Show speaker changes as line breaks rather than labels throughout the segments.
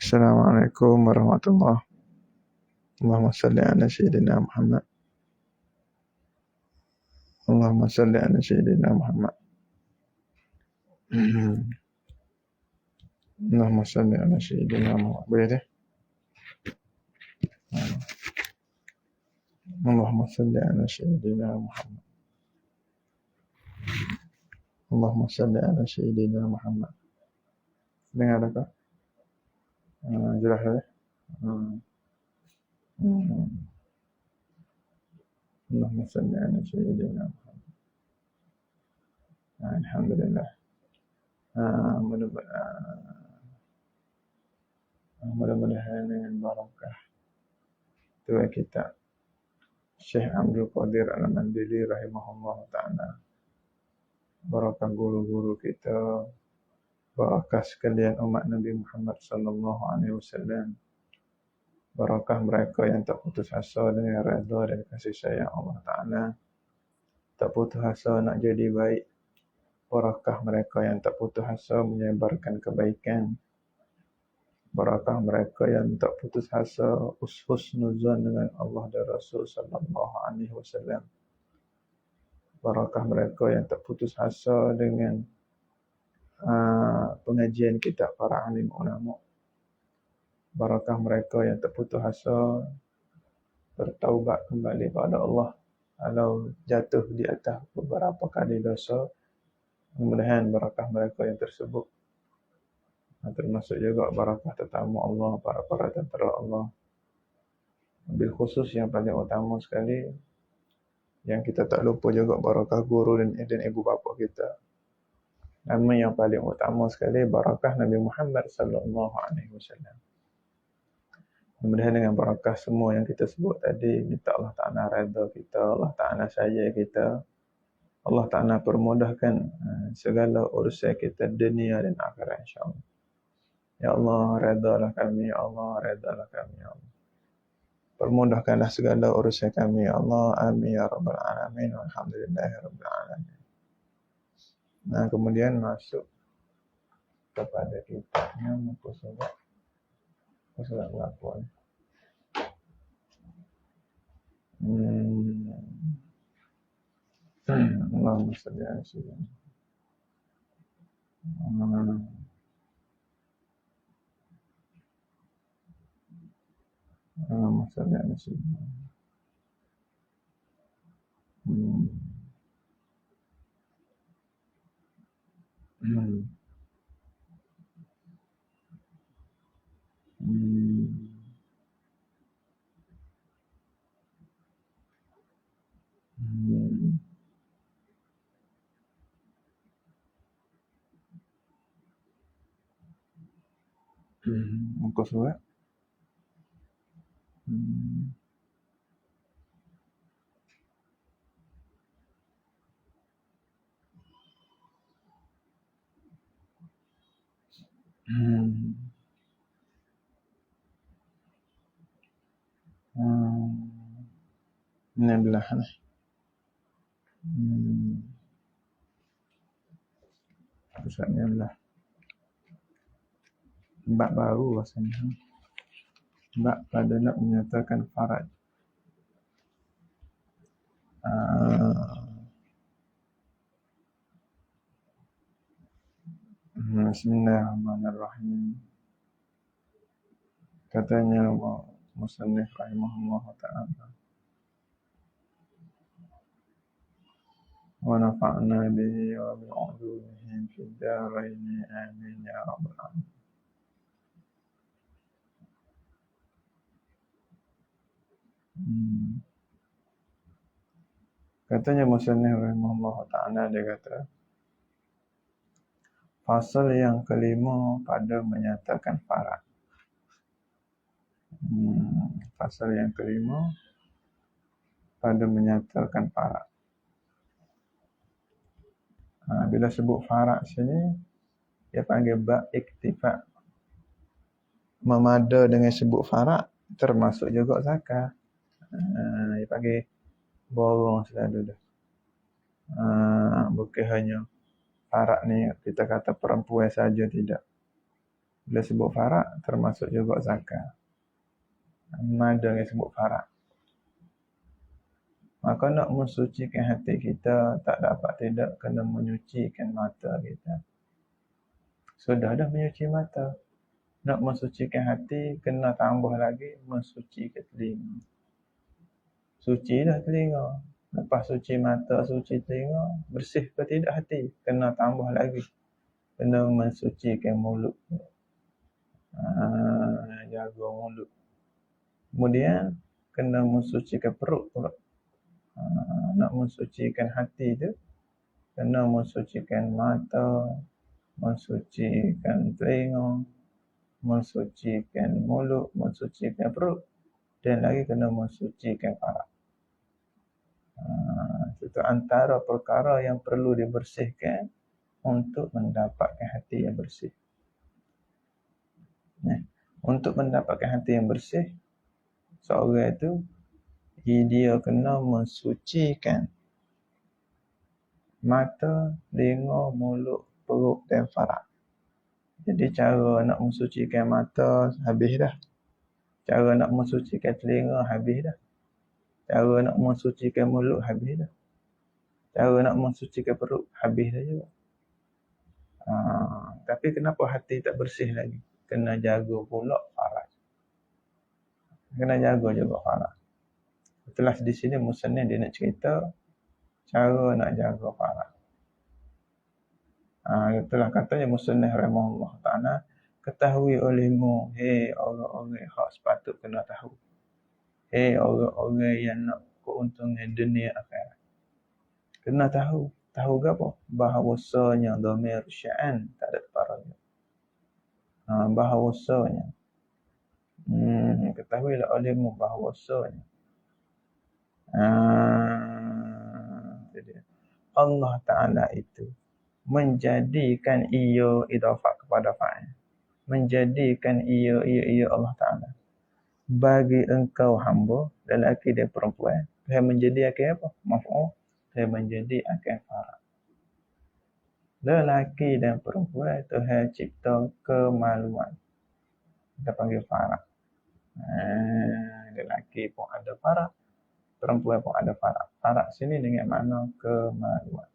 Assalamualaikum warahmatullahi wabarakatuh. Allahumma salli ala sayyidina Muhammad. Allahumma salli ala sayyidina Muhammad. Allahumma salli ala sayyidina Muhammad. Boleh deh? Allahumma salli ala sayyidina Muhammad. Allahumma salli ala sayyidina Muhammad. Dengar tak? Jelas tak? Allahumma salli ala sayyidina Muhammad. Alhamdulillah. Mudah-mudahan dengan barakah tua kita Syekh Abdul Qadir Al-Mandili rahimahullah ta'ala, barakah guru-guru kita, barakah sekalian umat Nabi Muhammad sallallahu alaihi wasallam, barakah mereka yang tak putus asa dengan redha dan kasih sayang Allah Ta'ala, tak putus asa nak jadi baik, barakah mereka yang tak putus asa menyebarkan kebaikan, barakah mereka yang tak putus asa husnuzan dengan Allah dan Rasul sallallahu alaihi wasallam, barakah mereka yang tak putus asa dengan pengajian kitab para alim ulama, barakah mereka yang tak putus asa bertaubat kembali kepada Allah kalau jatuh di atas beberapa kali dosa. Mudah-mudahan barakah mereka yang tersebut termasuk juga barakah tetamu Allah, para tentera Allah. Bil khusus yang paling utama sekali, yang kita tak lupa juga barakah guru dan ibu bapa kita. Nama yang paling utama sekali barakah Nabi Muhammad sallallahu alaihi wasallam. Mudah-mudahan dengan barakah semua yang kita sebut tadi, minta Allah Ta'ala redha kita, Allah Ta'ala sayang kita, Allah Ta'ala permudahkan segala urusan kita dunia dan akhirat insya-Allah. Ya Allah, redalah kami, ya Allah, redalah kami, ya Allah. Permudahkanlah segala urusan kami, ya Allah. Amin ya rabbal alamin. Alhamdulillahirabbil alamin. Nah, kemudian masuk kepada kitabnya muka surat berapa ni? Allahumma salli ala sayyidina. Allahumma salli ala sayyidina. Muka surat. Ini belah ni. Pusatnya belah. Bab baru rasanya. Bab pada nak menyatakan farad. Bismillahirrahmanirrahim. Katanya musannif rahimahullah ta'ala, wa nafa'na bihi wa bi'ulumihi fid darain amin ya rabbal alamin. Katanya musannif rahimahullah ta'ala, dia kata fasal yang kelima pada menyatakan farad. Fasal yang kelima pada menyatakan farad. Bila sebut farad sini, dia panggil bab iktifak. Memada dengan sebut farad termasuk juga zakat. Dia panggil borong selalu dah. Bukan hanya farad ni kita kata perempuan saja, tidak. Bila sebut farak, termasuk juga zakat. Ada yang sebut farak. Maka nak mensucikan hati kita, tak dapat tidak kena menyucikan mata kita. Sudah dah menyuci mata. Nak mensucikan hati, kena tambah lagi mensucikan telinga. Suci dah telinga. Lepas suci mata, suci telinga, bersih ke tidak hati? Kena tambah lagi. Kena mensucikan mulut. Jaga mulut. Kemudian, kena mensucikan perut pula. Nak mensucikan hati tu, kena mensucikan mata, mensucikan telinga, mensucikan mulut, mensucikan perut, dan lagi kena mensucikan farak. Itu antara perkara yang perlu dibersihkan untuk mendapatkan hati yang bersih. Untuk mendapatkan hati yang bersih, seorang itu dia kena mensucikan mata, telinga, mulut, perut dan farak. Jadi cara nak mensucikan mata habis dah. Cara nak mensucikan telinga habis dah. Cara nak mensucikan mulut habis dah. Cara nak mensucikan perut habis dah juga. Tapi kenapa hati tak bersih lagi? Kena jaga pula farak. Kena jaga juga farak. Setelah di sini musannif dia nak cerita cara nak jaga farak. Itulah katanya musannif rahimahullah ta'ala, ketahui olehmu, hei orang-orang hak sepatut kena tahu. Hei orang-orang yang nak keuntungan dunia akhirat. Kena tahu. Tahu ke apa? Bahawasanya dhamir sya'an tak ada paranya. Bahawasanya. Ketahuilah olehmu bahawasanya. Allah Ta'ala itu menjadikan ia idafah kepada fa'il. Menjadikan ia Allah Ta'ala bagi engkau hamba, lelaki dan perempuan. Dia menjadi akan apa? Maf'ul. Dia menjadi akan farak. Lelaki dan perempuan Tuhan cipta kemaluan. Kita panggil farak. Lelaki pun ada farak, perempuan pun ada farak. Farak sini dengan makna kemaluan.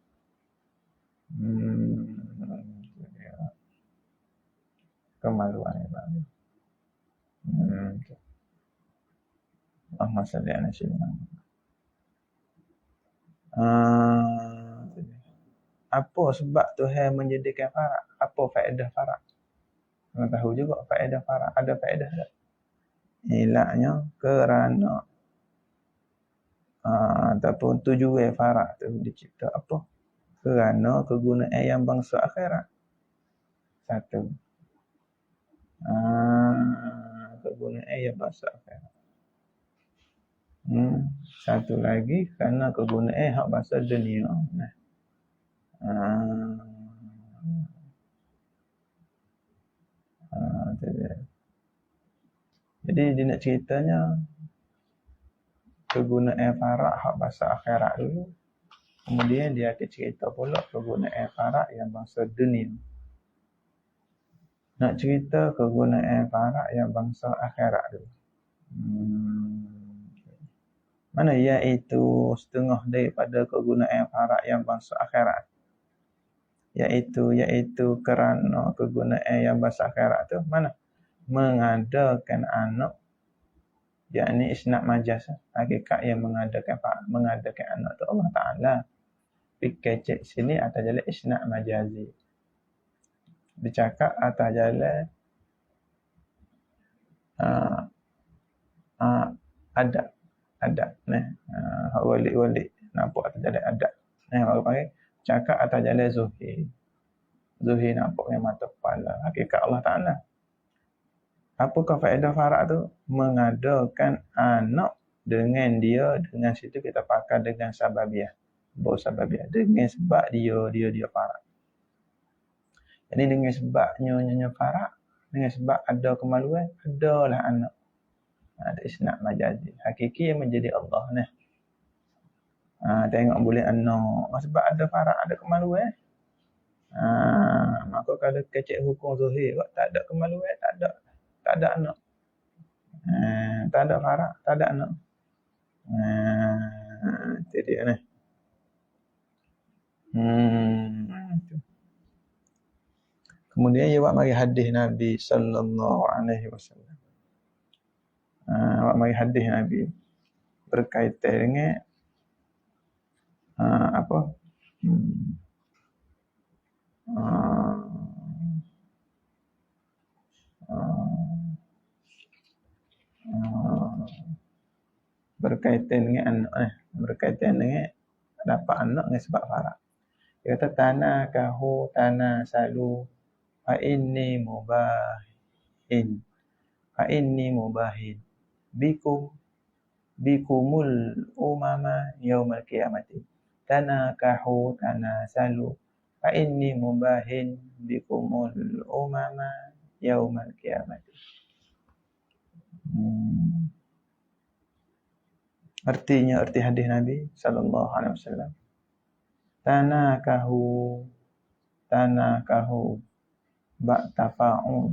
Kemaluan ya Pak. Allahumma salli ala sayyidina Muhammad. Apa sebab Tuhan menjadikan farak? Apa faedah farak? Kena tahu juga faedah farak. Ada faedah tak? Ilaknya kerana ataupun tujuan farak tu dicipta apa? Kerana kegunaan yang bangsa akhirat. Satu. Kegunaan yang bangsa akhirat. Satu lagi kerana kegunaan hak bangsa dunia. Jadi dia nak ceritanya kegunaan farak hak bangsa akhirat dulu. Kemudian dia akan cerita pula kegunaan farak yang bangsa dunia. Nak cerita kegunaan farak yang bangsa akhirat dulu. Mana iaitu setengah daripada kegunaan farak yang bangsa akhirat. Iaitu kerana kegunaan yang bangsa akhirat tu mana? Mengadakan anak, yakni isnad majaz, hakikat yang mengadakan anak tu Allah Ta'ala. Fikir sini atas jalan isnad majazi. Bercakap atas jalan adab. Walik nampak atas jalan adab. Baru panggil cakap atas jalan zuhir. Zuhir nampak dengan mata kepala. Hakikat Allah Ta'ala. Apakah faedah farak tu? Mengadakan anak dengan dia, dengan situ kita pakai dengan sababiah. Sababiah. Dengan sebab dia farak. Jadi dengan sebab nyonya farak, dengan sebab ada kemaluan, adalah anak. Ada isnad majazi. Hakiki yang menjadi Allah ni. Tengok boleh anak. Sebab ada farak, ada kemaluan. Maka kalau kecek hukum zuhir, tak ada kemaluan, tak ada anak. Tak ada farak, tak ada anak. Itu dia ni. Kemudian dia buat mari hadis Nabi sallallahu alaihi wasallam. Buat mari hadis Nabi berkaitan dengan apa? Berkaitan dengan anak berkaitan dengan dapat anak dengan sebab farak. Dia kata tanah salu fa inni mubahin bikumul umama yaumal qiyamati. Tanah salu fa inni mubahin bikumul umama yaumal qiyamati. Arti hadis Nabi sallallahu alaihi wasallam. Tanakahu ba'tafa'un.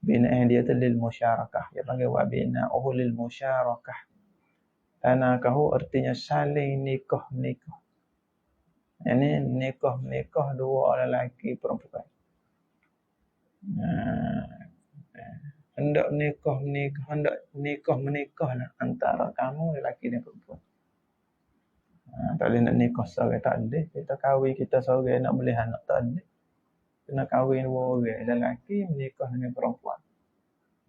Bina'ah dia tu lil musyarakah. Dia panggil wa bina'uhu lil musyarakah. Tanakahu artinya saling nikah. Ini nikah dua orang lelaki perempuan. Hendak menikah lah antara kamu lelaki dan perempuan. Tak boleh nak nikah seorang, tak boleh. Kita kahwin kita seorang nak boleh anak, tak boleh. Kena kahwin dua orang, lelaki menikah dengan perempuan.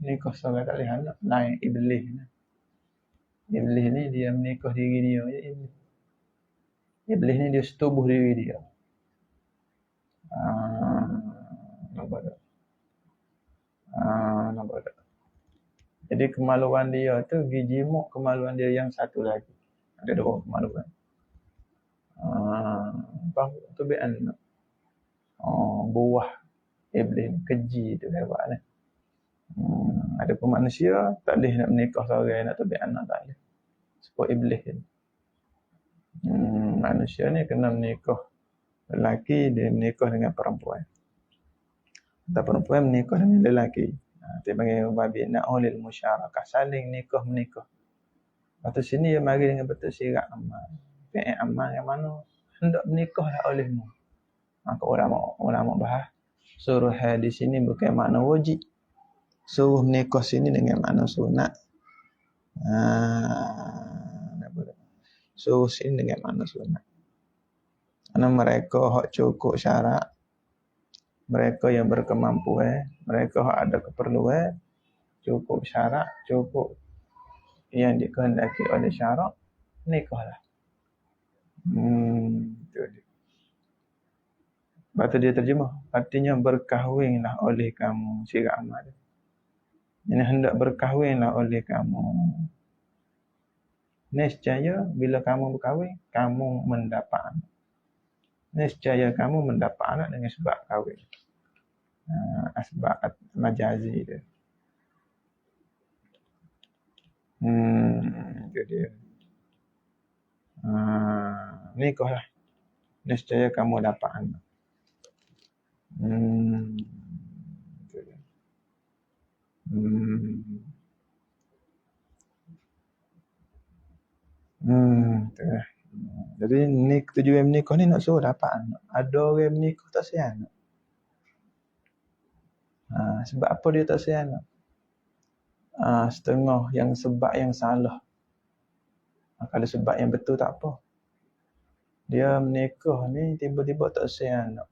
Nikah seorang tak boleh anak. Lain iblis ni. Iblis ni dia menikah diri dia je. Iblis ni dia setubuh diri dia. Nampak tak? Jadi kemaluan dia tu gijimuk kemaluan dia yang satu lagi. Ada dua kemaluan. Tu bi'an buah iblis keji tu lewat ni. Ada pun manusia tak boleh nak menikah seorang nak tabi anak tak boleh. Sebab iblis ni. Manusia ni kena menikah lelaki, dia menikah dengan perempuan. Atau perempuan menikah dengan lelaki. Dia panggil wabina ulil musyarakah, saling menikah. Lepas tu sini dia mari dengan betul syirak amal. Fi'il amal yang mana hendak menikahlah olehmu. Maka ulama bahas suruh di sini bukan makna wajib. Suruh menikah sini dengan makna sunat. Suruh sini dengan makna sunat. Karena mereka hak cukup syarat, mereka yang berkemampuan, mereka ada keperluan, cukup syarat, cukup yang dikehendaki oleh syarat, nikahlah. Itu dia. Lepas tu dia terjemah, artinya berkahwinlah oleh kamu, syirak amal. Ini hendak berkahwinlah oleh kamu. Nescaya bila kamu berkahwin, kamu mendapat anak. Nescaya kamu mendapat anak dengan sebab kahwin. Asbab majazi dia. Itu dia. Nikahlah. Nescaya kamu dapat anak. Itu dia. Itu dia. Jadi tujuan menikah ni nak suruh dapat anak. Ada orang menikah tak sayang anak. Sebab apa dia tak sayang anak? Setengah yang sebab yang salah. Kalau sebab yang betul tak apa. Dia menikah ni tiba-tiba tak sayang anak.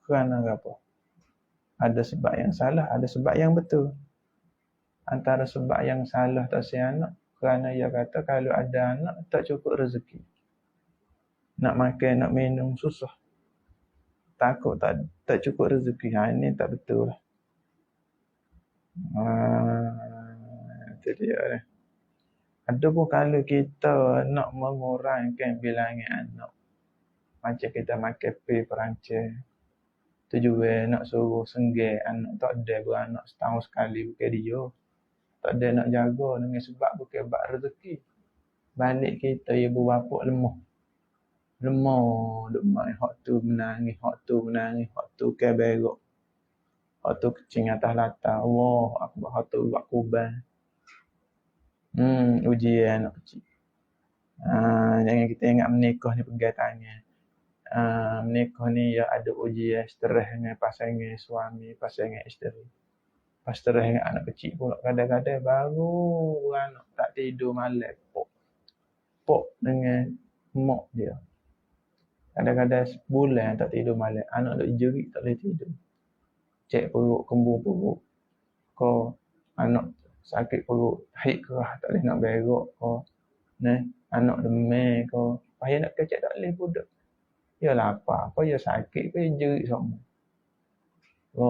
Kerana apa? Ada sebab yang salah, ada sebab yang betul. Antara sebab yang salah tak sayang anak, kerana ia kata kalau ada anak tak cukup rezeki. Nak makan, nak minum susah. Takut tak cukup rezeki. Ini tak betul lah. Itu dia lah. Ada pun kalau kita nak mengurangkan bilangan anak. Macam kita makan pil Perancis. Tujuan nak suruh senggih anak tak ada beranak setahun sekali bukan dia. Tak ada nak jaga dengan sebab bukan bab rezeki. Balik kita ibu bapa lemah. Lemah duk main hak tu menangis, hak tu ke berok. Hak tu kecing atas latar. Allah akbar, hak tu buat kuban. Ujian anak kecil. Jangan kita ingat menikah ni pegang tangan. Menikah ni ya ada ujian, stres dengan pasangan suami, pasangan isteri. Pas stres dengan anak kecil pula kadang-kadang baru anak tak tidur malam. Pok dengan mak dia. Kadang-kadang sebulan tak tidur malam. Anak duk jerit tak boleh tidur. Cek perut, kembung perut. Kau anak sakit perut, haid kerah tak boleh nak berok kau. Anak demam kau. Payah nak kecek tak boleh budak. Ya lapar, kau ya sakit, kau ya jerit semua.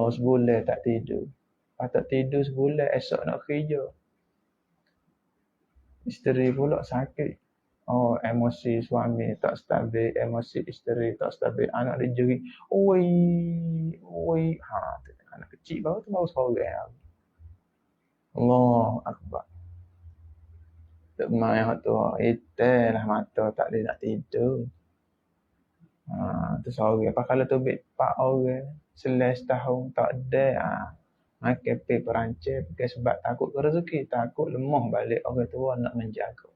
Sebulan tak tidur. Tak tidur sebulan, esok nak kerja. Isteri pula sakit. Emosi suami tak stabil, emosi isteri tak stabil. Anak dia jerit, oi. Anak kecil baru seorang. Allah akbar. Tak main hak tu. Lah mata tak boleh nak tidur. Tu seorang. Apa kalau tu 4 orang, seles tahun tak ada. Makan pergi Perancis, sebab takut ke rezeki, takut lemah balik orang tua nak menjaga.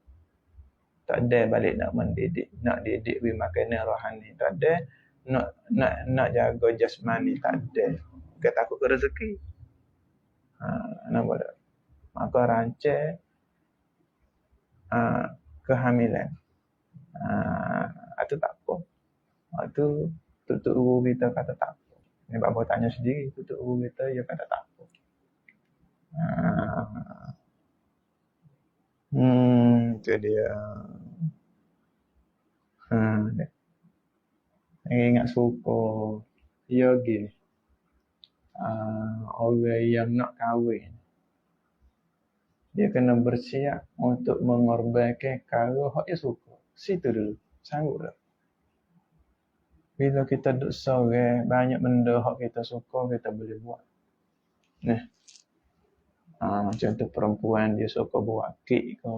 Tak ada balik nak mendidik, nak didik beri makanan rohani, tak ada nak jaga jasmani, tak ada. Bukan takut ke rezeki. Nampak tak? Maka rancang kehamilan. Itu tak apa. Itu tutup guru kita kata tak apa. Ni bapa tanya sendiri, tutup guru kita dia kata tak apa. Itu dia. Ingat suka dia gini. Orang yang nak kahwin, dia kena bersiap untuk mengorbankan kalau hak dia suka. Situ dulu. Sanggup tak? Bila kita duduk seorang, banyak benda hak kita suka, kita boleh buat. Contoh perempuan dia suka buat kek ke.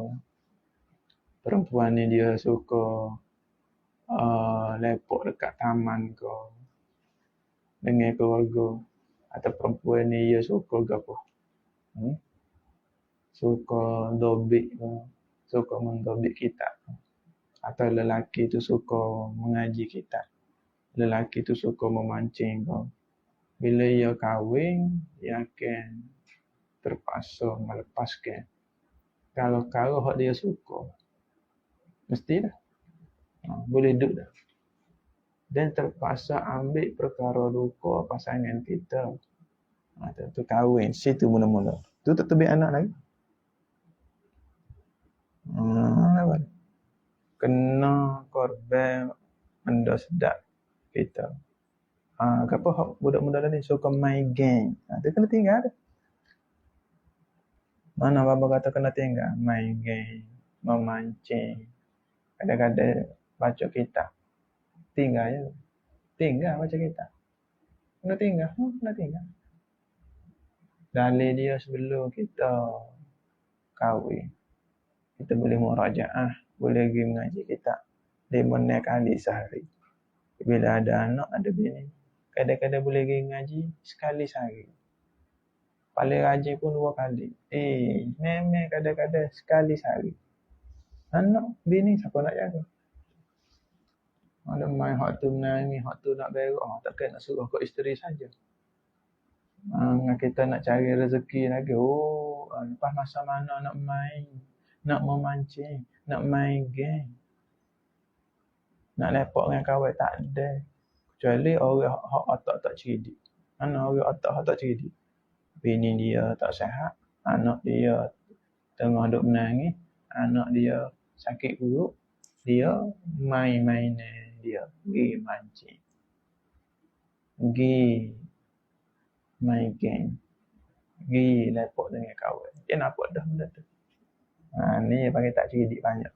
Perempuan ni dia suka lepok dekat taman ke. Dengan keluarga. Atau perempuan ni dia suka apa? Suka dobik ke. Suka mendobik kitab. Atau lelaki tu suka mengaji kitab. Lelaki tu suka memancing ke. Bila ia kahwin, ia akan terpaksa melepaskan. Kalau hak dia suka, mesti dah. Boleh duduk dah. Dan terpaksa ambil perkara duka pasangan kita. Tu kahwin. Situ mula-mula. Tu tak terbiak anak lagi. Kena korban benda sedap kita. Kenapa hak budak-budak ni suka main game? Dia kena tinggal dah. Mana bapa kata kena tinggal? Main game, memancing. Kadang-kadang baca kitab. Tinggal je. Tinggal baca kitab. Kena tinggal. Kena tinggal. Dalil dia sebelum kita kahwin. Kita boleh murajaah. Boleh pergi mengaji kitab. 5 kali sehari. Bila ada anak, ada bini. Kadang-kadang boleh pergi mengaji sekali sehari. Paling rajin pun 2 kali. Memang kadang-kadang sekali sehari. Anak, bini, siapa nak jaga? Ada main hak tu menangis, hak tu nak berok. Takkan nak suruh ke isteri saja. Kita nak cari rezeki lagi. Lepas masa mana nak main, nak memancing, nak main game, nak lepok dengan kawan, tak ada. Kecuali orang hak otak tak cerdik. Mana orang otak tak cerdik? Bini dia tak sihat, anak dia tengah duk menangis, anak dia sakit perut, dia main-mainan dia, pergi mancing, pergi main game, pergi lepok dengan kawan. Dia nampak dah benda tu. Ni panggil tak cerdik banyak.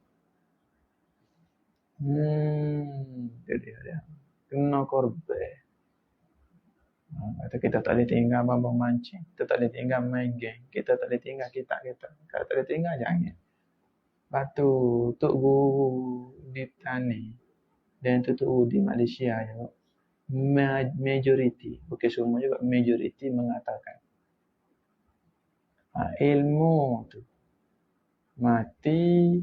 Itu dia. Kena korban. Kita tak boleh tinggal abang mancing. Kita tak boleh tinggal main game. Kita tak boleh tinggal kitab kita. Kalau tak boleh tinggal, jangan. Lepas tu, Tok Guru di petani. Dan itu di Malaysia juga. Majoriti, bukan semua juga, majoriti mengatakan ilmu tu mati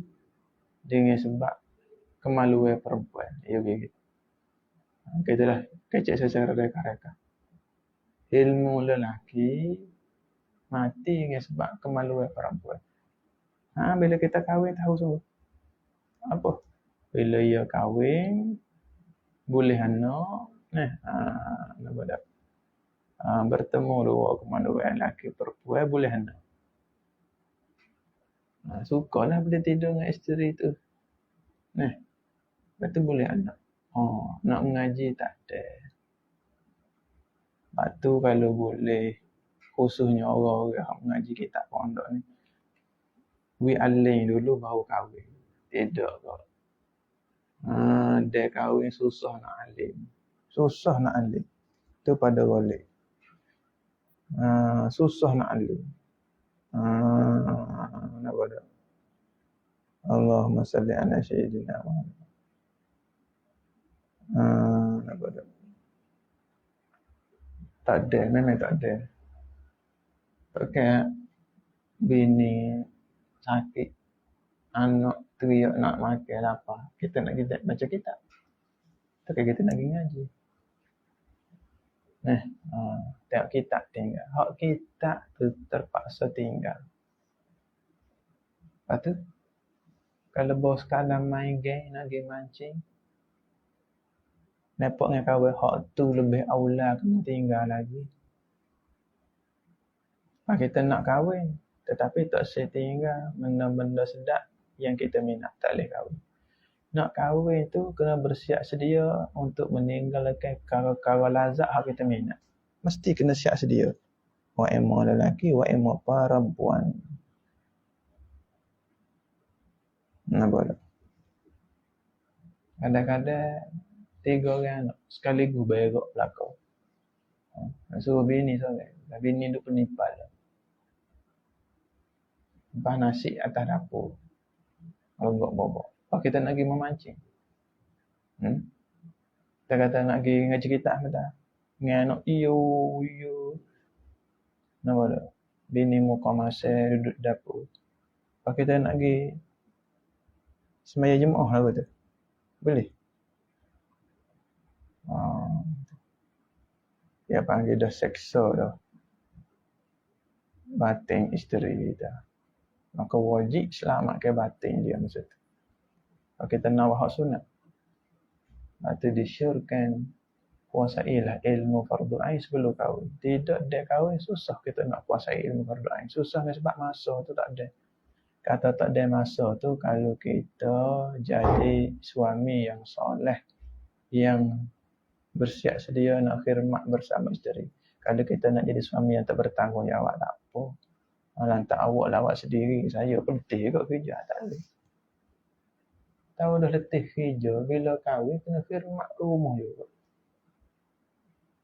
dengan sebab kemaluan perempuan. Ya begitu. Itulah kecek secara reka-reka. Ilmu lelaki mati dengan sebab kemaluan perempuan. Bila kita kahwin tahu semua. Apa? Bila ia kahwin, boleh anak. Nampak tak? Bertemu dua kemaluan lelaki perempuan, boleh anak. Sukalah bila tidur dengan isteri tu. Lepas tu boleh anak. Nak mengaji tak ada. Lepas tu kalau boleh, khususnya orang-orang yang mengaji kitab pondok ni, alim dulu baru kahwin. Tidak kok. Dia kahwin susah nak alim. Susah nak alim. Tu pada golek. Susah nak alim. Nampak tak? Allahumma salli ala sayyidina Muhammad. Nampak tak? Tak ada, memang tak ada. Okay, bini sakit, anak teriak nak makan apa, kita nak kita baca kitab. Tapi kita nak pergi ngaji. Tengok kitab tinggal. Hak kitab tu terpaksa tinggal. Lepas tu, kalau bos sekalian main game, nak pergi mancing, nampak dengan kawan, hak tu lebih aula kena tinggal lagi. Kita nak kahwin, tetapi tak saya tinggal benda-benda sedap yang kita minat, tak boleh kahwin. Nak kahwin tu kena bersiap sedia untuk meninggalkan perkara-perkara lazat yang kita minat. Mesti kena siap sedia. Wa emo lelaki, wa emo perempuan. Nampak tak? Kadang-kadang 3 orang anak sekaligus bergerak belakang. Suruh bini seorang. Bini duk penipal. Lepas nasi atas dapur. Bobok-bobok. Lepas kita nak pergi memancing. Kita kata nak pergi ngaji kitab kita. Dengan anak iyo. Nampak tak? Bini muka masa duduk dapur. Lepas kita nak pergi semaya jemaah lah betul. Boleh? Dia panggil dah seksa dah. Batin isteri kita. Maka wajib selamatkan batin dia masa tu. Kalau kita nak wahak sunat, itu disyorkan kuasailah ilmu fardu ain sebelum kahwin. Tidak ada kahwin, susah kita nak kuasai ilmu fardu ain. Susah sebab masa tu tak ada. Kata tak ada masa tu, kalau kita jadi suami yang soleh, yang bersiap sedia nak khidmat bersama isteri. Kalau kita nak jadi suami yang tak bertanggungjawab, tak apa. Lantak awak lawat sendiri, saya letih kot kerja, tak boleh. Tahu dah letih kerja, bila kahwin kena khidmat ke rumah juga.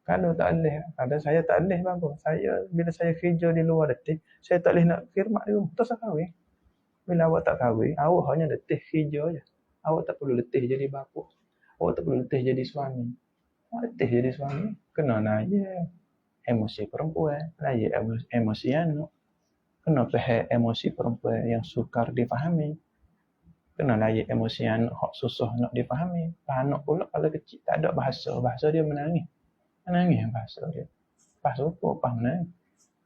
Kalau tak boleh, kadang saya tak boleh bang. Bila saya kerja di luar letih, saya tak boleh nak khidmat di rumah. Tak usah kahwin. Bila awak tak kahwin, awak hanya letih kerja je. Awak tak perlu letih jadi bapa. Awak tak perlu letih jadi suami. Awak letih jadi suami, kena naya emosi perempuan, naya emosi anak. Kena faham emosi perempuan yang sukar difahami. Kena layak emosi anak hak susah nak difahami. Anak pula kalau kecil tak ada bahasa dia menangis. Menangis bahasa dia. Pas apa? Pas menangis.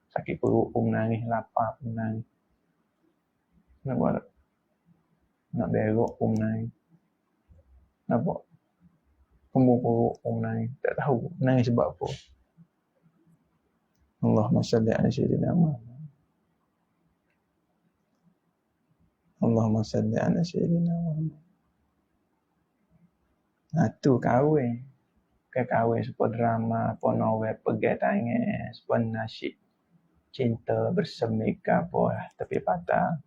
Sakit perut pun menangis, lapar pun menangis. Nak buat tak? Nak berok pun menangis. Nampak? Kembung perut pun menangis. Tak tahu menangis sebab apa. Allahumma salli ala sayyidina Muhammad. Allahumma salli ala sayyidina Muhammad. Tu kahwin. Kahwin sebuah drama, sebuah novel, pegang tangan, sebuah nasyid cinta bersemi apa lah, tepi patah.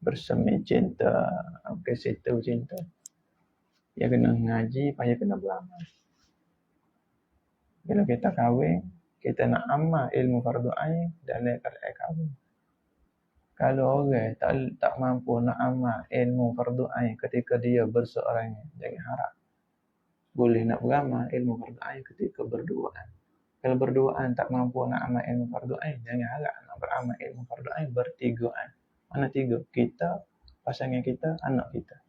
Bersemi cinta, ke situ cinta. Dia kena ngaji, payah kena beramal. Bila kita kahwin, kita nak amal ilmu fardu ain dalam keadaan kahwin. Kalau orang tak mampu nak amal ilmu fardu ain ketika dia berseorangan, jangan harap. Boleh nak beramal ilmu fardu ain ketika berduaan. Kalau berduaan tak mampu nak amal ilmu fardu ain, jangan harap nak beramal ilmu fardu ain bertigaan. Mana tiga? Kita, pasangan kita, anak kita.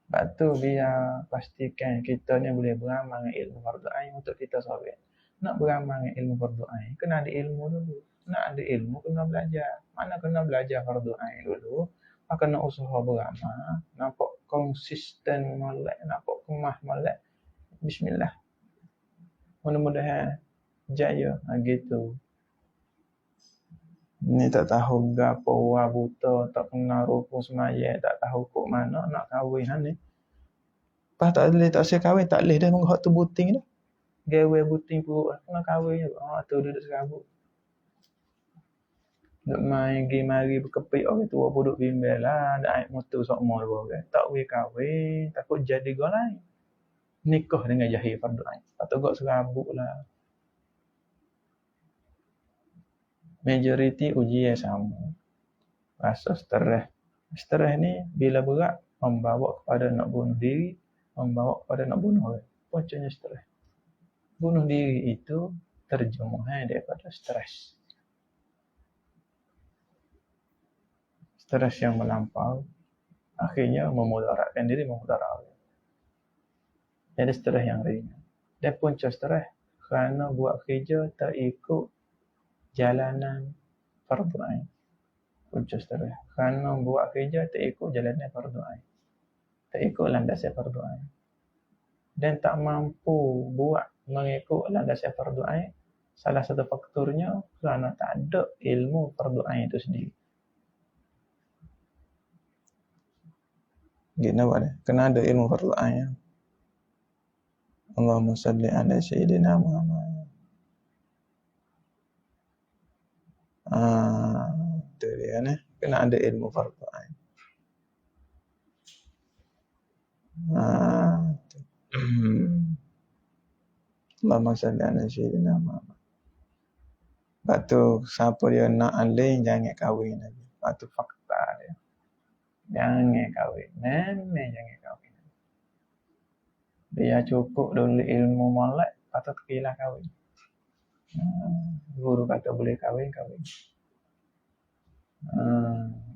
Sebab tu biar pastikan kita ni boleh beramal dengan ilmu fardu ain untuk kita seorang. Nak beramal dengan ilmu fardu ain, kena ada ilmu dulu. Nak ada ilmu, kena belajar. Mana kena belajar fardu ain dulu, kena usaha beramal, nampak konsisten molek, nampak kemah molek. Bismillah. Mudah-mudahan jaya. Gitu. Ni tak tahu gapo wa buta, tak kenal rukun semaya, tak tahu kok mana nak kahwin ni. Pas tak boleh tak saya kahwin, tak boleh dah menghak tu buting dah. Gawe buting perut kena kahwin juga. Tu duduk serabut. Duk main game mari berkepik orang tua pun duk bimbel lah, dak aib motor sok mo orang. Tak boleh kahwin, takut jadi gol lain. Nikah dengan jahil fardu ain. Patut gak serabut lah. Majoriti ujian sama. Rasa stres. Stres ni bila berat membawa kepada nak bunuh diri, membawa kepada nak bunuh orang. Puncaknya stres. Bunuh diri itu terjemahan daripada stres. Stres yang melampau akhirnya memudaratkan diri, memudarat orang. Jadi stres yang ringan. Dan punca stres kerana buat kerja tak ikut jalanan fardu ain. Punca stres kerana buat kerja tak ikut jalanan fardu ain. Tak ikut landasan fardu ain. Dan tak mampu buat mengikut landasan fardu ain, salah satu faktornya kerana tak ada ilmu fardu ain itu sendiri. Gimana buat dia? Kena ada ilmu fardu ain. Allahumma salli ala sayyidina Muhammad. Itu dia ni. Kena ada ilmu fardu ain. Allahumma salli ala sayyidina Muhammad. Sebab tu siapa dia nak alim jangan kahwin lagi. Sebab tu fakta dia. Jangan kahwin. Memang jangan kahwin. Biar cukup dulu ilmu molek, patut tekilah kahwin. Guru kata boleh kahwin, kahwin.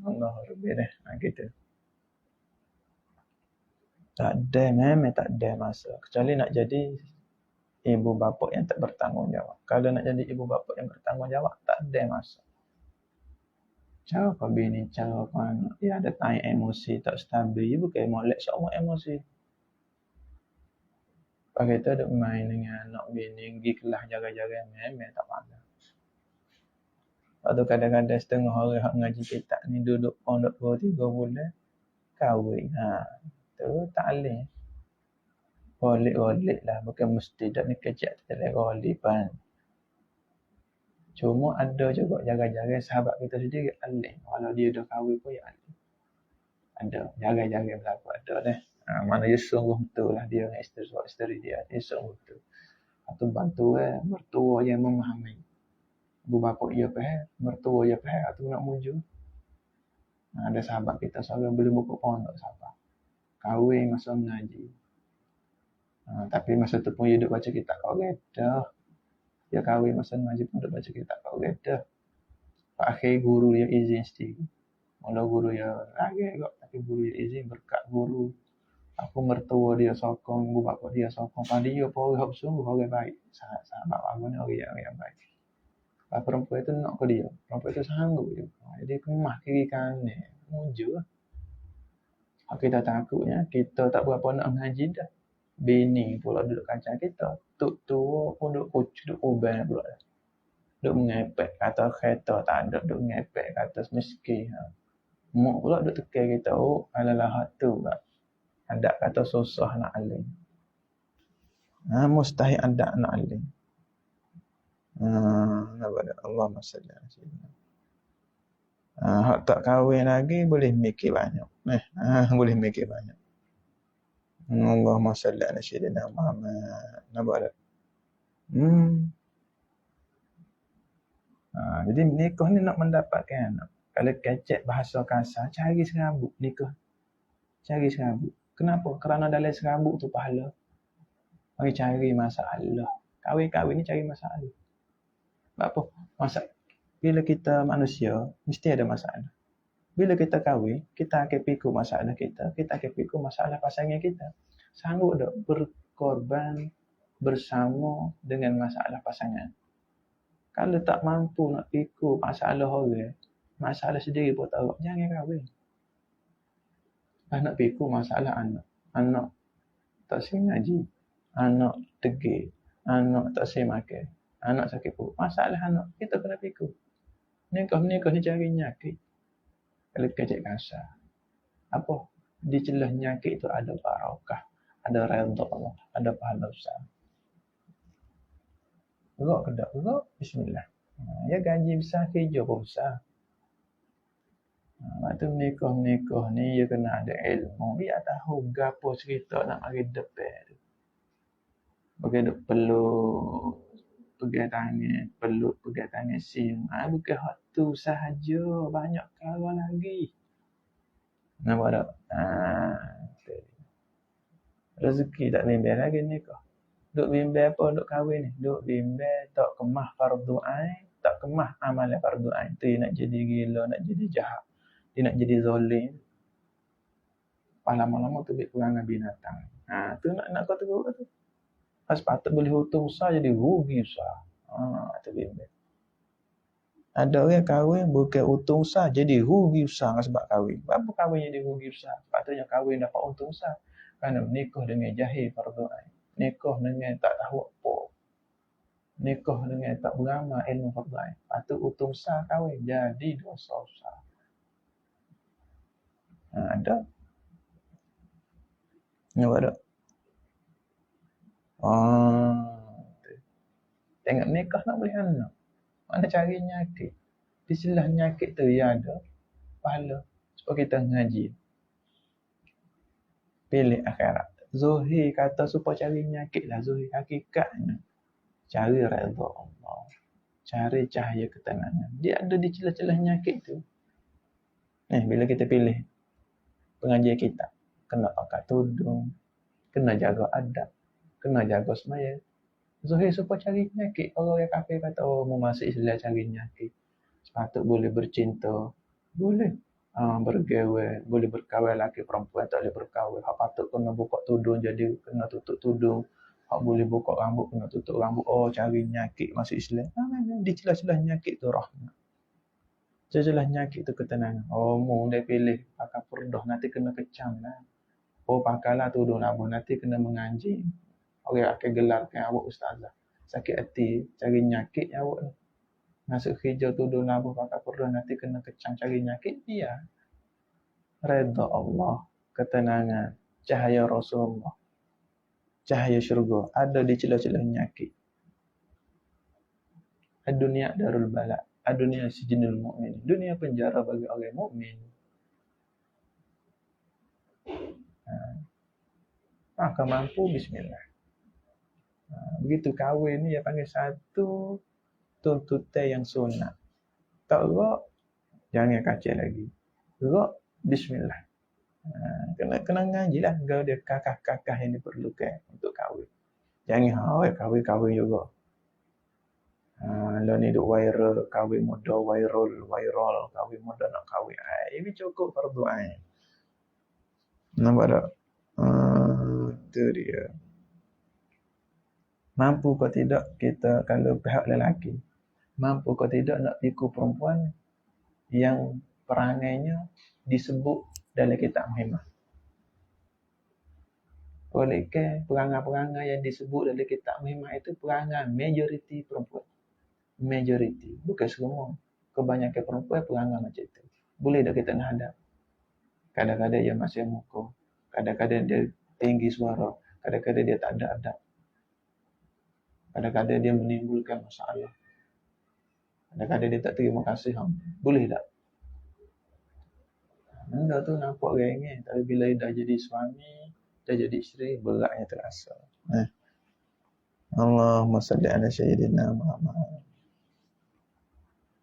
Allah lebih dah. Gitu. Tak ada, memang tak ada masa. Kecuali nak jadi ibu bapa yang tak bertanggungjawab. Kalau nak jadi ibu bapa yang bertanggungjawab, tak ada masa. Cara kau bini, cara kau anak. Dia ada tanya emosi tak stabil. Bukan molek semua emosi. Kalau kita duk main dengan anak bini, pergi kelas jaga-jaga, memang tak pandang. Lepas tu kadang-kadang setengah orang yang ngaji kitab ni duduk pondok 2-3 bulan, kahwin. Tu tak boleh. Golik-golik lah. Bukan mesti tak ni kecil tak golipan. Cuma ada juga jaga-jaga sahabat kita sendiri alim. Walau dia dah kahwin pun ya alim. Ada. Jaga-jaga berlaku ada dah. Mana dia sungguh betul lah dia dengan isteri dia. Dia sungguh betul. Atau bantu mertua yang memahami. Ibu bapa dia faham. Mertua dia faham. Atau nak muju. Ada sahabat kita seorang boleh buka pondok sahabat. Kahwin masa mengaji. Tapi masa tu pun dia duduk baca kitab kau dah. Dia kahwin masa mengaji pun duduk baca kitab kau dah. Akhir guru dia izin sendiri. Mula guru dia lagi kok. Tapi guru dia izin berkat guru. Aku mertua dia sokong, ibu bapa dia sokong. Pada dia pun orang sungguh orang baik. Sahabat aku ni orang yang baik. Perempuan itu nak ke dia. Perempuan itu sanggup je. Jadi kemah kiri kanan. Muju lah. Kita takutnya kita tak berapa nak mengaji dah. Bini pula duduk kancang kita. Tuk tua pun duduk kucu, duduk uban pula. Duduk mengepek kata kereta tak ada. Duduk mengepek kata miskin. Mak pula duduk tekan kita. Alalah tu tak. Ada kata susah nak alim. Mustahil ada nak alim. Allahumma salli ala sayyidina. Hak tak kahwin lagi boleh mikir banyak. Boleh mikir banyak. Allahumma salli ala sayyidina Muhammad. Nampak tak? Jadi nikah ni nak mendapatkan. Kalau kecek bahasa kasar, cari serabut nikah. Cari serabut. Kenapa? Kerana dalam serabut tu pahala. Mari cari masalah. Kahwin-kahwin ni cari masalah. Sebab apa? Bila kita manusia, mesti ada masalah. Bila kita kahwin, kita akan pikul masalah kita akan pikul masalah pasangan kita. Sanggup tak berkorban bersama dengan masalah pasangan? Kalau tak mampu nak pikul masalah orang, masalah sendiri pun tak, jangan kahwin. Nak pikul masalah anak. Anak tak si ngaji, anak degil, anak tak si makan, anak sakit perut. Masalah anak, kita kena pikul. Nikah ni cari nyakit. Kalau kecek kasar. Apa? Di celah nyakit itu ada barakah, ada redha Allah, ada pahala besar. Gerak ke tak? Gerak, bismillah. Ya gaji besar, kerja pun besar. Waktu menikah ni, ya kena ada ilmu. Dia tahu gapo cerita nak mari depan. Bagi perlu pegang tangan sim. Bukan hak tu sahaja, banyak perkara lagi. Nampak tak? Rezeki tak bimbang lagi nikah. Duk bimbang apa? Duk kahwin ni. Duk bimbang tak kemah fardu ain, tak kemah amalan fardu ain. Tu nak jadi gila, nak jadi jahat. Dia nak jadi zalim. Lama-lama tu perangai binatang. Tu nak kau teruk tu. Sepatut boleh hutang besar jadi rugi besar. Tu bimbang. Ada orang kahwin bukan untung besar, jadi rugi besar sebab kahwin. Apa kahwin jadi rugi besar? Sepatutnya kahwin dapat untung besar. Kerana nikah dengan jahil fardu ain. Nikah dengan tak tahu apa. Nikah dengan tak beramal ilmu fardu ain. Patut untung besar kahwin, jadi dosa besar. Ada. Nampak tak? Tengok nikah nak boleh anak. Mana cari nyakit? Di celah nyakit tu ya ada pahala. Supaya kita ngaji. Pilih akhirat. Zuhir kata supaya cari nyakit lah. Zuhir hakikatnya. Cari redha Allah. Cari cahaya ketenangan. Dia ada di celah-celah nyakit tu. Bila kita pilih pengajian kita, kena pakai tudung, kena jaga adab, kena jaga semaya. Zuhir supaya cari nyakit. Orang yang kafir kata, mau masuk Islam cari nyakit. Sepatut boleh bercinta, boleh bergaul, boleh berkahwin lelaki perempuan tak boleh berkahwin. Hak patut kena buka tudung jadi kena tutup tudung. Hak boleh buka rambut kena tutup rambut. Cari nyakit masuk Islam. Di celah-celah nyakit tu rahmat. Celah nyakit tu ketenangan. Mu dia pilih pakai purdah nanti kena kecam lah. Pakailah tudung labuh nanti kena menganjing. Orang akan gelarkan awak ustazah. Sakit hati cari nyakit awak ni. Masuk kerja tudung labuh pakai purdah nanti kena kecam cari nyakit dia. Redha Allah, ketenangan, cahaya Rasulullah, cahaya syurga ada di celah-celah nyakit. Dunia darul bala, dunia sijinul mukmin. Dunia penjara bagi orang mukmin. Maka mampu bismillah. Begitu kahwin ni dia panggil satu tuntutan yang sunat. Tak gerak, jangan kacau lagi. Gerak, bismillah. Kena ngaji lah. Kalau dia kakak-kakak yang diperlukan untuk kahwin. Jangan kahwin juga. Lo ni duk viral, kahwin muda viral, kahwin muda nak kahwin. Ini cukup fardu ain. Nampak tak? Itu dia. Mampu ke tidak kita kalau pihak lelaki, mampu ke tidak nak ikut perempuan yang perangainya disebut dalam kitab Muhammad. Olehkah perangai-perangai yang disebut dalam kitab Muhammad itu perangai majoriti perempuan. Majoriti, bukan semua. Kebanyakan perempuan perangai macam itu. Boleh tak kita nak hadap? Kadang-kadang dia masih muka, kadang-kadang dia tinggi suara, kadang-kadang dia tak ada adab. Kadang-kadang dia menimbulkan masalah. Kadang-kadang dia tak terima kasih. Boleh tak? Benda tu nampak ringan. Tapi bila dah jadi suami, dah jadi isteri, beratnya terasa. Allahumma salli ala sayyidina Muhammad.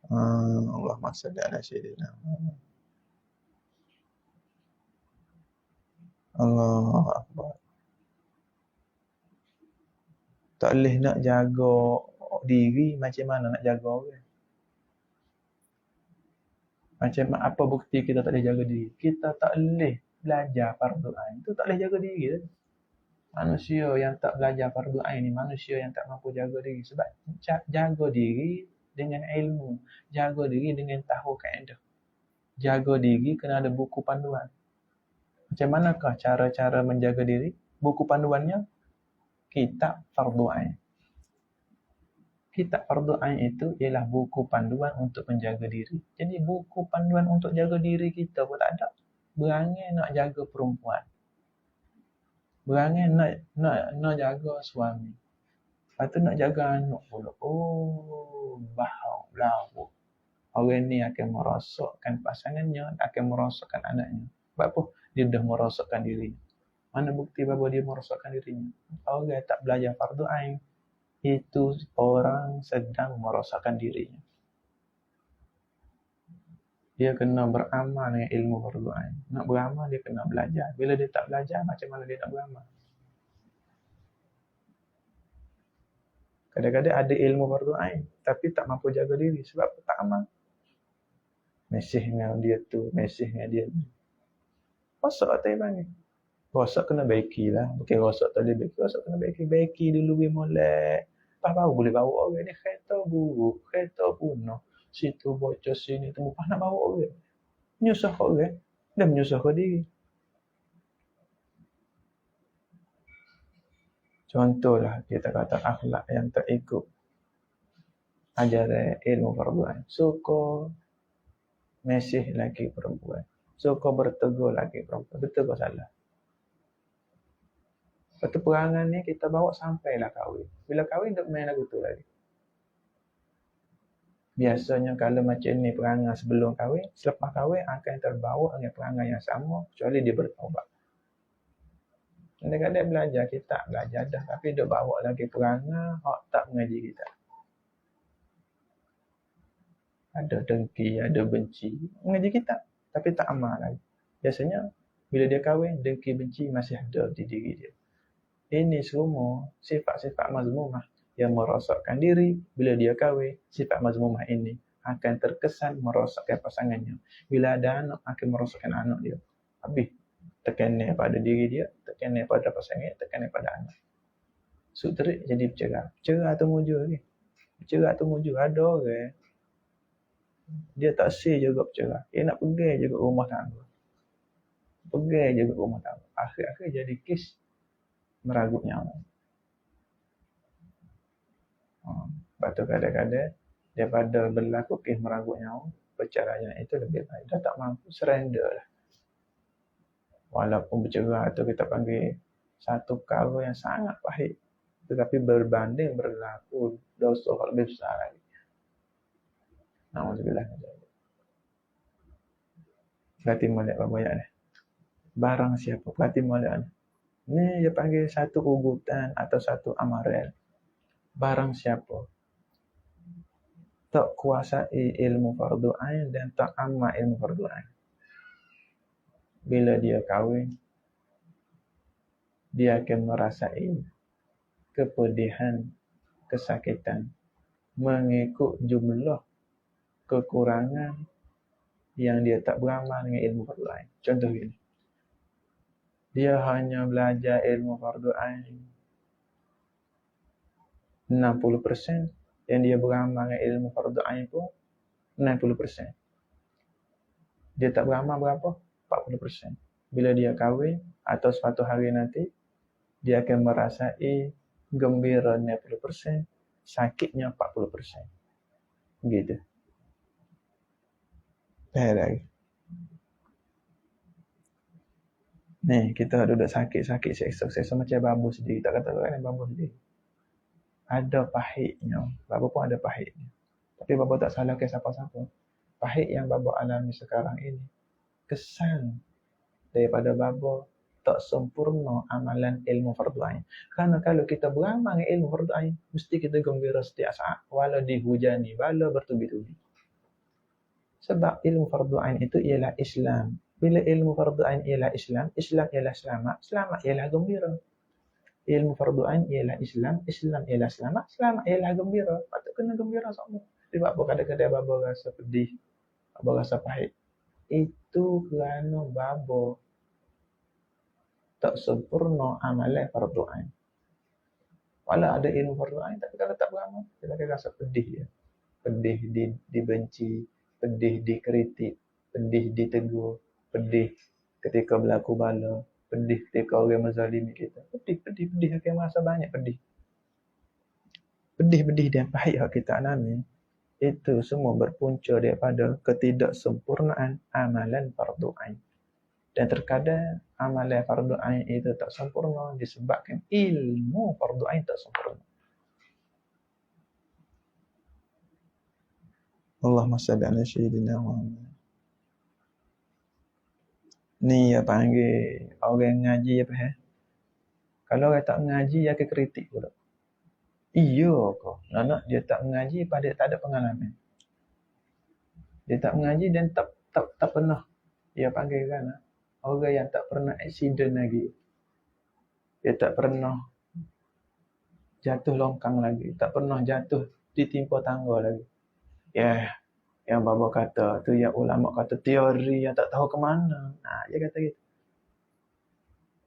Allahumma salli ala sayyidina Muhammad. Allah Akbar. Tak boleh nak jaga diri, macam mana nak jaga orang? Macam apa bukti kita tak boleh jaga diri? Kita tak boleh belajar fardu ain. Itu tak boleh jaga diri. Manusia yang tak belajar fardu ain ni manusia yang tak mampu jaga diri. Sebab jaga diri dengan ilmu. Jaga diri dengan tahu kaedah. Jaga diri kena ada buku panduan. Macam manakah cara-cara menjaga diri? Buku panduannya kitab fardu ain. Kitab fardu ain itu ialah buku panduan untuk menjaga diri. Jadi buku panduan untuk jaga diri kita pun tak ada. Berangai nak jaga perempuan. Berangai nak jaga suami. Lepas tu nak jaga anak pula. Oh, bahau, lawa. Orang ni akan merosakkan pasangannya, akan merosakkan anaknya. Sebab apa? Dia dah merosakkan dirinya. Mana bukti bahawa dia merosakkan dirinya? Orang tak belajar fardu ain, itu orang sedang merosakkan dirinya. Dia kena beramal dengan ilmu fardu ain. Nak beramal, dia kena belajar. Bila dia tak belajar, macam mana dia nak beramal? Kadang-kadang ada ilmu fardu ain, tapi tak mampu jaga diri. Sebab tak amal. Mesej dengan dia tu, mesej dengan dia tu. Rosak tak panggil? Rosak kena baiki lah. Bukan rosak tak boleh baiki. Rosak kena baiki. Baiki dulu we molek. Lepas baru boleh bawa orang ni. Kereta buruk. Kereta punah. Situ bocor, sini temu. Lepas nak bawa orang. Menyusah ke orang. Dan menyusah ke diri. Contohlah kita kata akhlak yang tak ikut ajaran ilmu fardu ain. Suka mesej lelaki perempuan. Suka bertegur lelaki perempuan. Betul ke salah? Lepas tu perangan ni kita bawa sampailah kahwin. Bila kahwin tak main lagu tu lagi. Biasanya kalau macam ni perangai sebelum kahwin, selepas kahwin akan terbawa dengan perangai yang sama kecuali dia bertaubat. Kadang-kadang belajar, kita belajar dah tapi dia bawa lagi perangai hak tak mengaji kita. Ada dengki, ada benci. Mengaji kita tapi tak amal lagi. Biasanya bila dia kahwin, dengki benci masih ada di diri dia. Ini semua sifat-sifat mazmumah yang merosakkan diri. Bila dia kahwin, sifat mazmumah ini akan terkesan merosakkan pasangannya. Bila ada anak, akan merosakkan anak dia. Habis tekanan pada diri dia, tekanan pada pasangan, tekanan pada anak. Terik jadi bercerai. Bercerai tu mujur lagi. Bercerai tu mujur. Ada orang, dia tak say juga bercerai. Dia nak pegang juga rumah tangga. Pegang juga rumah tangga. Akhir-akhir jadi kes meragut nyawa. Lepas tu kadang-kadang daripada berlaku kes meragut nyawa, perceraian itu lebih baik. Dah tak mampu, surrender lah. Walaupun bercerai tu kita panggil satu perkara yang sangat pahit, tetapi berbanding berlaku dosa lebih besar lagi. Alhamdulillah. Berarti molek apa banyak ni? Barang siapa? Berarti molek ni. Ni dia panggil satu ugutan atau satu amaran. Barang siapa tak kuasai ilmu fardu ain dan tak amal ilmu fardu ain, bila dia kahwin, dia akan merasai kepedihan, kesakitan mengikut jumlah kekurangan yang dia tak beramal dengan ilmu fardu ain. Contoh gini, dia hanya belajar ilmu fardu ain 60%, yang dia beramal dengan ilmu fardu ain pun 90%. Dia tak beramal berapa? 40%. Bila dia kahwin atau suatu hari nanti, dia akan merasai gembira 90%, sakitnya 40%. Begitu. Lagi. Ni, kita duduk sakit-sakit, seksa-seksa macam babu sendiri. Tak kata kan babu sendiri. Ada pahitnya. Bapa pun ada pahitnya. Tapi bapa tak salahkan siapa-siapa. Pahit yang bapa alami sekarang ini, kesan daripada bapa tak sempurna amalan ilmu fardu ain. Kerana kalau kita beramal dengan ilmu fardu ain, mesti kita gembira setiap saat. Walau dihujani, walau bertubi-tubi. Sebab ilmu fardu ain itu ialah Islam. Bila ilmu fardu ain ialah Islam, Islam ialah selamat, selamat ialah gembira. Ilmu fardu ain ialah Islam, Islam ialah selamat, selamat ialah gembira. Patut kena gembira semua. Sebab apa kadang-kadang babo rasa pedih, babo rasa pahit. Itu kerana babo tak sempurna amalan fardu ain. Walau ada ilmu fardu ain, tapi kalau tak beramal, kita akan rasa pedih ya. Pedih dibenci, pedih dikritik, pedih ditegur, pedih ketika berlaku bala, pedih ketika orang menzalimi kita. Pedih akan merasa banyak pedih. Pedih dan pahit yang kita alami, itu semua berpunca daripada ketidaksempurnaan amalan fardu ain. Dan terkadang amalan fardu ain itu tak sempurna disebabkan ilmu fardu ain tak sempurna. Allahumma salli ala sayyidina Muhammad. Ni apa panggil orang ngaji apa Kalau orang tak mengaji dia akan kritik pula. Iya ke? Nak dia tak mengaji pada tak ada pengalaman. Dia tak mengaji dan tak pernah dia panggil kan orang yang tak pernah accident lagi. Dia tak pernah jatuh longkang lagi, tak pernah jatuh ditimpa tangga lagi. Yang bapa kata tu, yang ulama kata teori yang tak tahu ke mana. Dia kata gitu.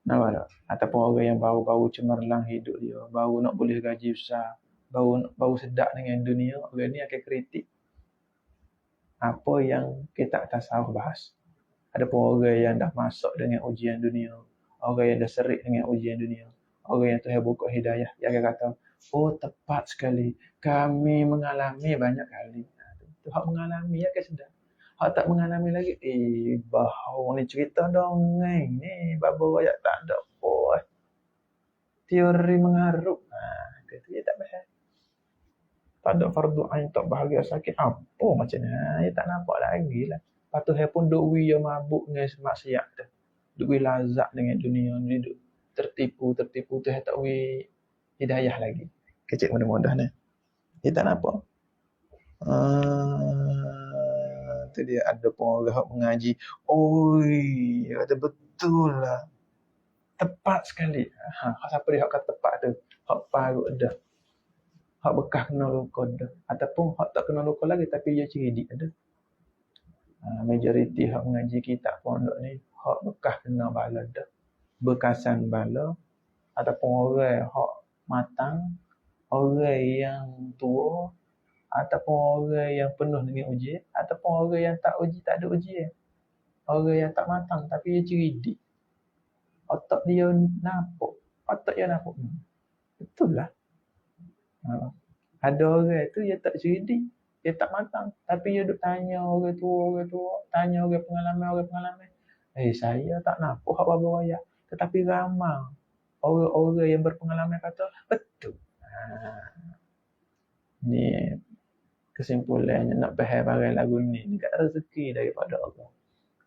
Nampak tak? Ataupun orang yang baru-baru cemerlang hidup dia, baru nak boleh gaji besar, baru sedap dengan dunia, orang ni akan kritik apa yang kita tak tahu bahas. Adapun orang yang dah masuk dengan ujian dunia, orang yang dah serik dengan ujian dunia, orang yang Tuhan buka hidayah, dia akan kata, oh tepat sekali, kami mengalami banyak kali. Tuhan mengalami, dia akan sedar. Hak tak mengalami lagi, bahawa ni cerita dongeng ni, babo ayat tak ada apa. Teori mengarut. Dia tak faham. Tak ada fardu ain, tak bahagia sakit. Apa macam ni? Dia tak nampak lagi lah. Lepas tu, dia pun duk wia mabuk dengan maksiat tu. Duk wia lazat dengan dunia ni. Duk tertipu tu. Dia tak wia hidayah lagi. Kecil mudah-mudah ni. Dia tak nampak. Tu dia ada pun orang mengaji. Oi, kata betul lah. Tepat sekali. Siapa dia kata tepat tu? Hak parut dah. Hak bekas kena luka dah. Ataupun hak tak kena luka lagi tapi dia cerdik dah. Majoriti hak mengaji kitab pondok ni hak bekas kena bala dah. Bekasan bala ataupun orang hak matang, orang yang tua, ataupun orang yang penuh dengan ujian, ataupun orang yang tak ada ujian. Orang yang tak matang tapi dia cerdik. Otak dia nampak. Betul lah. Ada orang tu dia tak cerdik, dia tak matang, tapi dia duk tanya orang tua, tanya orang pengalaman. Saya tak nampak hak bapa raya, tetapi ramai orang-orang yang berpengalaman kata betul. Ni kesimpulannya nak faham barang lagu ni dekat rezeki daripada Allah.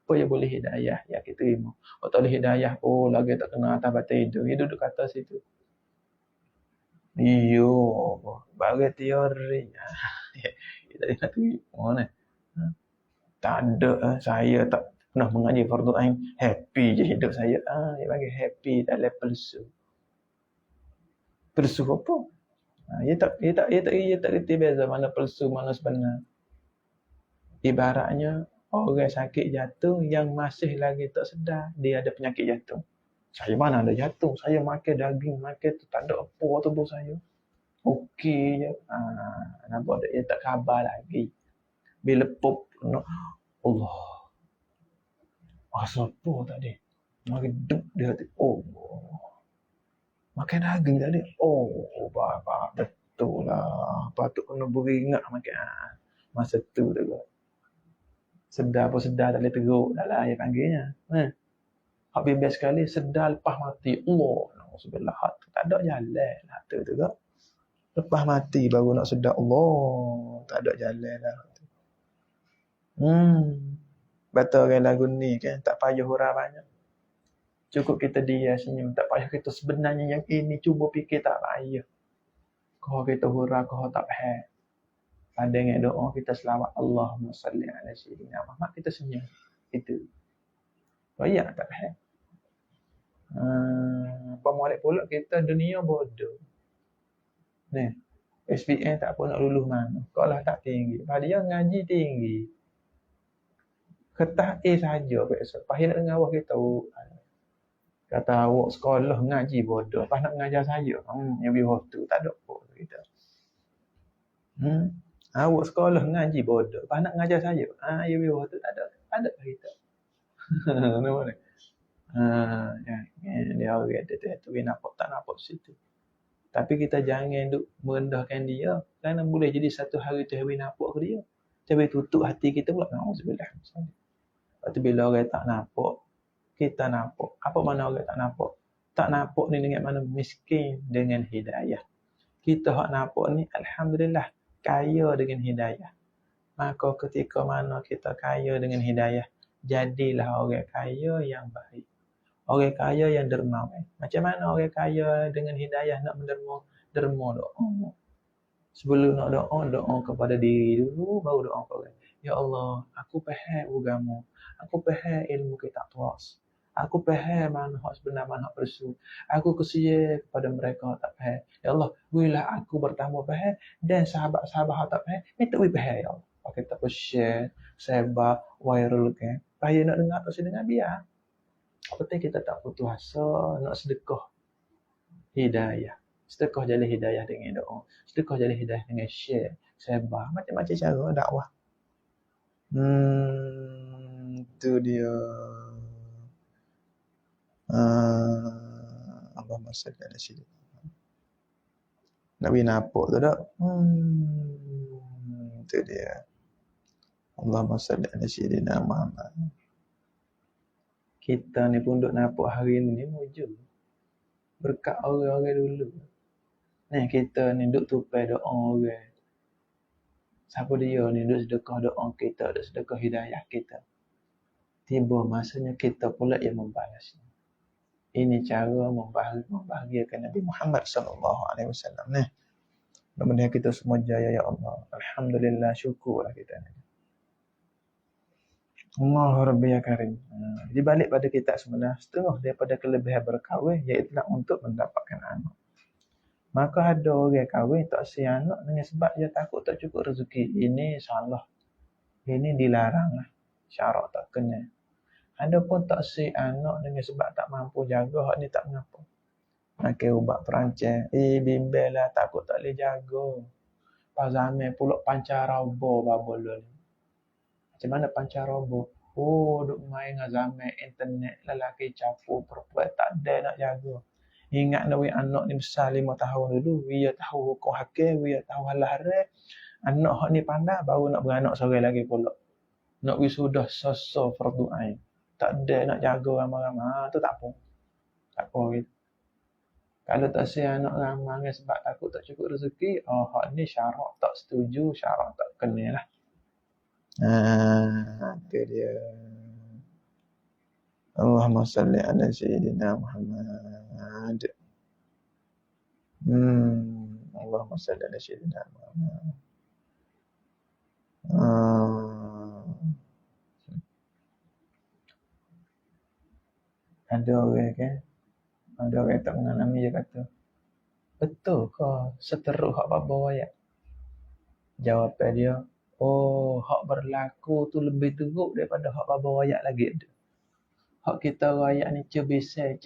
Apa yang boleh hidayah ya kita terima. Kalau tak boleh hidayah, lagi tak kena atas batai hidup. Dia duduk kata situ. Iyo, bagai teori. Kita nak tuju mana? Tak ada, saya tak pernah mengaji fardu ain. Happy je hidup saya. Dia bagi happy dalam pelsu. Pelsu apa? Dia tak reti beza mana pelsu mana sebenar. Ibaratnya orang sakit jantung yang masih lagi tak sedar dia ada penyakit jantung. Saya mana ada jantung, saya makan daging, tu tak ada apa tubuh saya. Okey je. Nampak dia tak khabar lagi. Bila pop, Allah. Apa tadi? Makin duk dia hati. Makan daging tadi. Bapa betul lah. Patut kena beringat makan. Masa tu juga. Sedar tak boleh teruk dah lah dia panggilnya. Hak bebas sekali sedar lepas mati. Alhamdulillah. Tak ada jalan lah tu juga. Lepas mati baru nak sedar Allah. Tak ada jalan lah. Betul orang lagu ni kan. Tak payah hurah banyak. Cukup kita dia senyum. Tak payah kita sebenarnya yang ini. Cuba fikir tak payah. Kau kita hurah, kau tak payah. Ada dengan doa kita selawat Allahumma salli ala sayyidina Muhammad. Kita senyum. Itu. Royak tak faham. Pemolek pula kita dunia bodoh. Ni, SPM tak apa nak lulus mana. Sekolah tak tinggi. Pada dia ngaji tinggi. Kertas A saja besok. Pahit nak dengar awak kita. Kata awak sekolah ngaji bodoh. Pas nak ngajar saya. Yang biar tu tak ada apa kita. Awak sekolah ngaji bodoh. Pas nak ngajar saya. Yang biar tu tak ada. Tak ada kita. Nampak ni? Dia orang tu nampak tak nampak situ. Tapi kita jangan duk merendahkan dia. Kerana boleh jadi satu hari tu hari nampak ke dia. Tapi tutup hati kita pula. Na'udzubillah. Lepas tu bila orang tak nampak, kita nampak. Apa mana orang tak nampak? Tak nampak ni dengan mana miskin dengan hidayah. Kita hak nampak ni, Alhamdulillah, kaya dengan hidayah. Maka ketika mana kita kaya dengan hidayah, jadilah orang kaya yang baik. Orang kaya yang dermawan. Macam mana orang kaya dengan hidayah nak menderma? Derma doa. Sebelum nak doa kepada diri dulu, baru doa kepada orang. Ya Allah, aku faham agama. Aku faham ilmu kitab tuas. Aku faham mana hak sebenar, mana hak palsu. Aku kesian kepada mereka tak faham. Ya Allah, berilah aku bertambah faham dan sahabat-sahabat hak tak faham, minta we faham ya Allah. Pakai tak share, sebar, viral kan. Bahaya nak dengar tak dengar biar. Penting kita tak putus asa nak sedekah hidayah. Sedekah jalih hidayah dengan doa. Sedekah jalih hidayah dengan share, sebar. Macam-macam cara dakwah. Tu dia. Apa maksud ada sini? Nak bina apa tu tak? Tu dia. Allahumma salli ala sayyidina Muhammad. Kita ni pun duk nampak hari ni mujur. Berkat orang-orang dulu. Ni kita ni duk tupai doa orang. Siapa dia ni duk sedekah doa kita, duk sedekah hidayah kita. Tiba masanya kita pula yang membalasnya. Ini cara membahagiakan Nabi Muhammad SAW. Ni. Mudah-mudahan kita semua jaya ya Allah. Alhamdulillah, syukurlah kita ni. Allah Rabbi ya Karim. Jadi balik pada kita sebenarnya, setengah daripada kelebihan berkahwin iaitu untuk mendapatkan anak. Maka ada orang kahwin tak si anak dengan sebab dia takut tak cukup rezeki. Ini salah. Ini dilarang lah. Syarat tak kena. Ada pun tak si anak dengan sebab tak mampu jaga, hak ni tak mengapa. Makan ubat perancang. Bimbel lah, takut tak boleh jaga. Pas zaman pulak pancaroba babol ni. Macam mana pancaroba? Duk main dengan zaman internet. Lelaki capur, perempuan tak ada nak jaga. Ingat nak anak ni besar 5 tahun dulu. Dia tahu hukum hakim, dia tahu halah-haram. Anak hak ni pandai, baru nak beranak seorang lagi pula. Nak wisudah sasa fardu ain. Tak ada nak jaga ramai-ramai. Tu tak apa. Tak apa gitu. Kalau tak si anak ramai sebab takut tak cukup rezeki, hak ni syarat tak setuju, syarat tak kena lah. Itu dia. Allahumma salli ala sayyidina Muhammad. Allahumma salli ala sayyidina Muhammad. Ada orang kan? Ada orang tak mengalami dia kata, betul ke seteruk hak bapa ayat? Jawapan dia, hak berlaku tu lebih teruk daripada hak bapa ayat lagi ada. Hak kita rakyat ni cebisai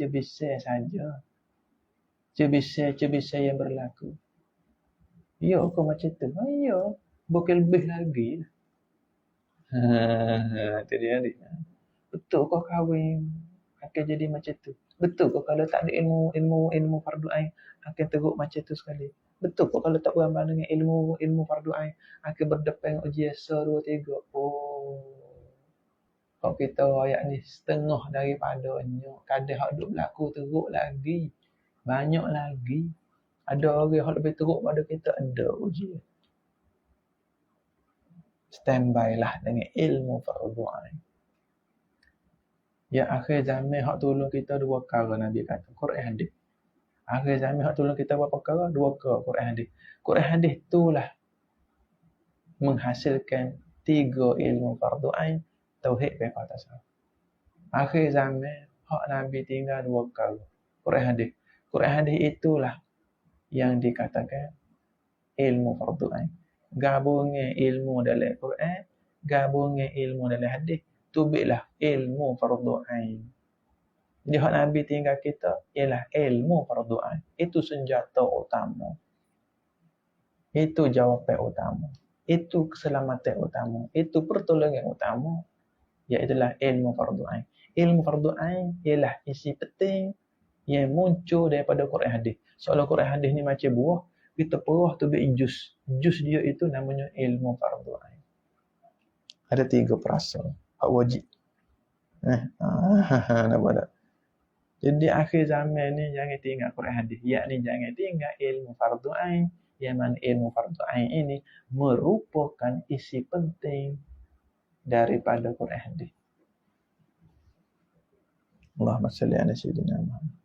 saja. Cebisai yang berlaku. Ya ke macam tu? Ya. Bukan lebih lagi. Itu dia ni. Betul kau kahwin akan jadi macam tu? Betul kau kalau tak ada ilmu fardu ain akan teruk macam tu sekali? Betul kau kalau tak beramal dengan ilmu fardu ain akan berdepan ujian 1, 2, 3? Kalau kita rakyat ni setengah daripadanya. Kadang hak duk berlaku teruk lagi. Banyak lagi. Ada orang yang lebih teruk pada kita, ada ujian. Standby lah dengan ilmu fardu ain. Ya akhir zaman hak tolong kita 2 perkara Nabi kata, Quran hadis. Akhir zaman hak tolong kita berapa perkara? 2 perkara Quran hadis. Quran hadis itulah menghasilkan 3 ilmu fardu ain, tauhid, fiqh, tasawuf. Akhir zaman, hak Nabi tinggal 2 perkara. Quran hadis. Quran hadis itulah yang dikatakan ilmu fardu ain. Gabungan ilmu dalam Quran, gabungan ilmu dalam hadis, tubiklah ilmu fardu ain. Jadi hak Nabi tinggal kita ialah ilmu fardu ain. Itu senjata utama. Itu jawapan utama. Itu keselamatan utama. Itu pertolongan utama. Iaitulah ilmu fardu ain. Ilmu fardu ain ialah isi penting yang muncul daripada Quran hadis. Soal Quran hadis ni macam buah, kita perah tu ambil jus. Jus dia itu namanya ilmu fardu ain. Ada 3 perasa. Hak wajib. Nampak tak? Jadi akhir zaman ni jangan tinggal Quran hadis. Yakni jangan tinggal ilmu fardu ain. Yang mana ilmu fardu ain ini merupakan isi penting daripada Quran hadis. Allahumma salli ala sayyidina Muhammad.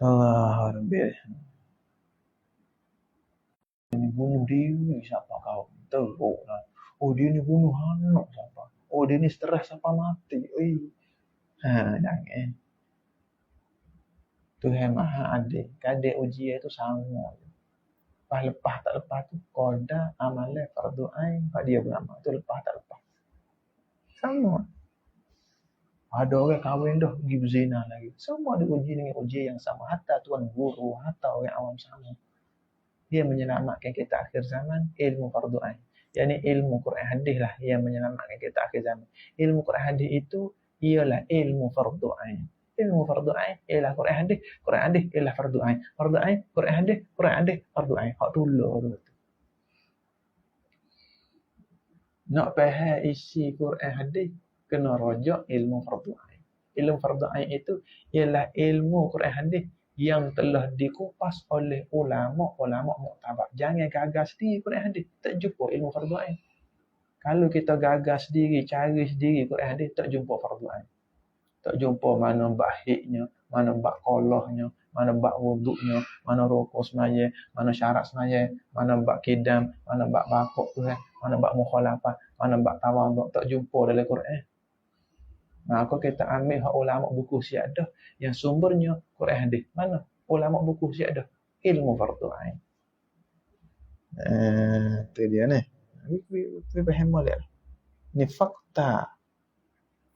Allah Rabbi. Ini bunuh diri siapa kau? Teruk lah. Oh dia ni bunuh anak siapa? Oh dia ni stres sampai mati. Jangan. Tuhan Maha Adil. Kadang ujian itu sama. Lepas tak lepas tu qada amalan fardu ain pak dia beramal. Tu lepas tak lepas. Sama. Ada orang kahwin dah pergi berzina lagi. Semua diuji dengan ujian yang sama. Hatta tuan guru, hatta orang awam sama. Dia menyelamatkan kita akhir zaman ilmu fardu ain. Yani ilmu Quran hadis lah yang menyelamatkan kita akhir zaman. Ilmu Quran hadis itu ialah ilmu fardu ain. Ilmu fardu ain ialah Quran hadis. Quran hadis ialah fardu ain. Fardu ain, Quran hadis, Quran hadis, fardu ain. Hak tolong tu. Nak faham isi Quran hadis, kena rojak ilmu fardu ain. Ilmu fardu ain itu ialah ilmu Quran hadis yang telah dikupas oleh ulama-ulama muktabar. Jangan gagas sendiri Quran hadis. Tak jumpa ilmu fardu ain. Kalau kita gagas sendiri, cari sendiri Quran hadis, tak jumpa fardu ain. Tak jumpa mana bahiknya, mana bak kolahnya, mana bak wuduknya, mana rukuk semaya, mana syarat semaya, mana bak kidam, mana bak bakok Tuhan, mana bak mukhalafah, mana bak tawaduk. Tak jumpa dalam Quran. Maka kita ambil hak ulama buku siap dah yang sumbernya Quran hadis. Mana ulama buku siap dah? Ilmu fardu ain. Tu dia ni. Kita faham boleh. Ni fakta.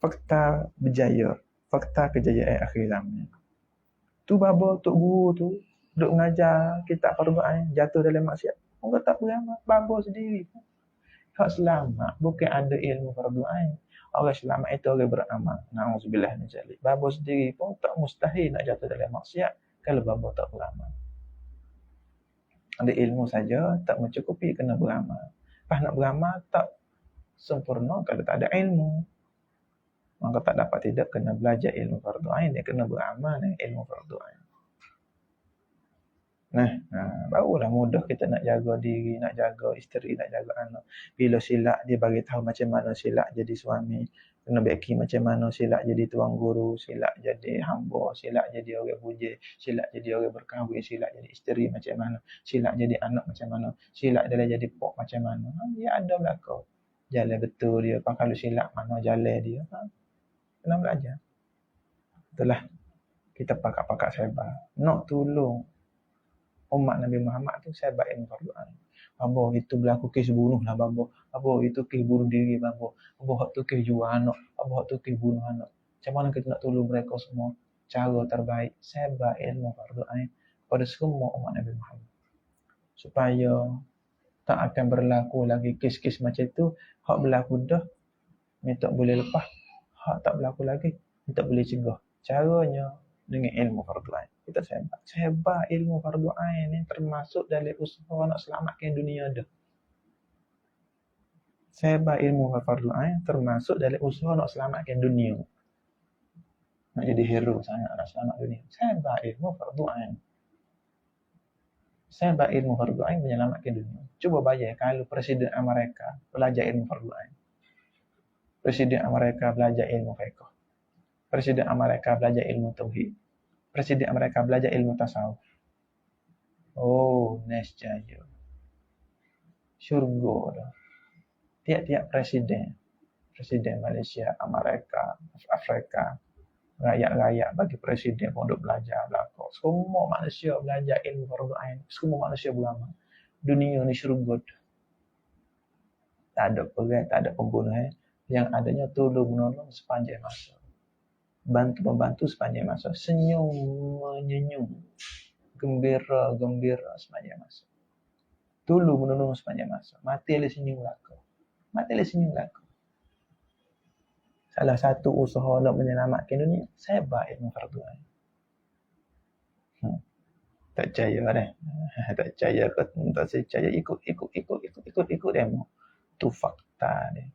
Fakta berjaya. Fakta kejayaan akhir zaman. Tu baba tok guru tu duk mengajar kitab fardu ain jatuh dalam maksiat. Orang tak beramal, baba sendiri. Hak selamat bukan ada ilmu fardu ain. Orang selamat itu orang beramal. Na'udzubillah min zalik. Baba sendiri pun tak mustahil nak jatuh dalam maksiat kalau baba tak beramal. Ada ilmu saja tak mencukupi, kena beramal. Pas nak beramal tak sempurna kalau tak ada ilmu. Maka tak dapat tidak kena belajar ilmu fardu ain, dia kena beramal dengan ilmu fardu ain. Barulah mudah kita nak jaga diri, nak jaga isteri, nak jaga anak. Bila silap dia bagi tahu macam mana silap jadi suami, kena beki macam mana silap jadi tuan guru, silap jadi hamba, silap jadi orang bujang, silap jadi orang berkahwin, silap jadi isteri macam mana, silap jadi anak macam mana, silap dia jadi pok macam mana. Dia ada belakang. Jalan betul dia. Kalau silap mana jalan dia. Kena belajar. Itulah kita pakak-pakak sabar. Nak tolong umat Nabi Muhammad tu sahabat ilmu fardu ain. Babo itu berlaku kes bunuh lah babo. Babo itu kes bunuh diri babo. Babo hak tu kes jual anak. Babo hak tu kes bunuh anak. Macam mana kita nak tolong mereka semua? Cara terbaik sahabat ilmu fardu ain kepada semua umat Nabi Muhammad. Supaya tak akan berlaku lagi kes-kes macam tu. Hak berlaku dah minta boleh lepas. Hak tak berlaku lagi minta boleh cegah. Caranya dengan ilmu fardu ain. Kita sebat ilmu fardu ain ni termasuk dalam usaha nak selamatkan dunia dah. Sebat ilmu fardu ain termasuk dalam usaha nak selamatkan dunia. Nak jadi hero sangat nak selamat dunia. Sebat ilmu fardu ain. Sebat ilmu fardu ain menyelamatkan dunia. Cuba bayar kalau Presiden Amerika belajar ilmu fardu ain. Presiden Amerika belajar ilmu fiqh. Presiden Amerika belajar ilmu tauhid. Presiden Amerika belajar ilmu tasawuf. Oh, nescaya. Syurga dah. tiap-tiap presiden Malaysia, Amerika, Afrika, rakyat-rakyat bagi presiden pun duk belajar belakang. Semua manusia belajar ilmu fardu ain. Semua manusia beramal. Dunia ni syurga. Tak ada perang, tak ada pembunuhan. Yang adanya tolong menolong sepanjang masa. Bantu-membantu sepanjang masa. Senyum menyenyum. Gembira sepanjang masa. Tolong menolong sepanjang masa. Mati oleh senyum belakang. Salah satu usaha nak menyelamatkan dunia, sebar ilmu fardu ain. Tak percaya dah. Tak percaya ke tak percaya, ikut demo. Tu fakta dia.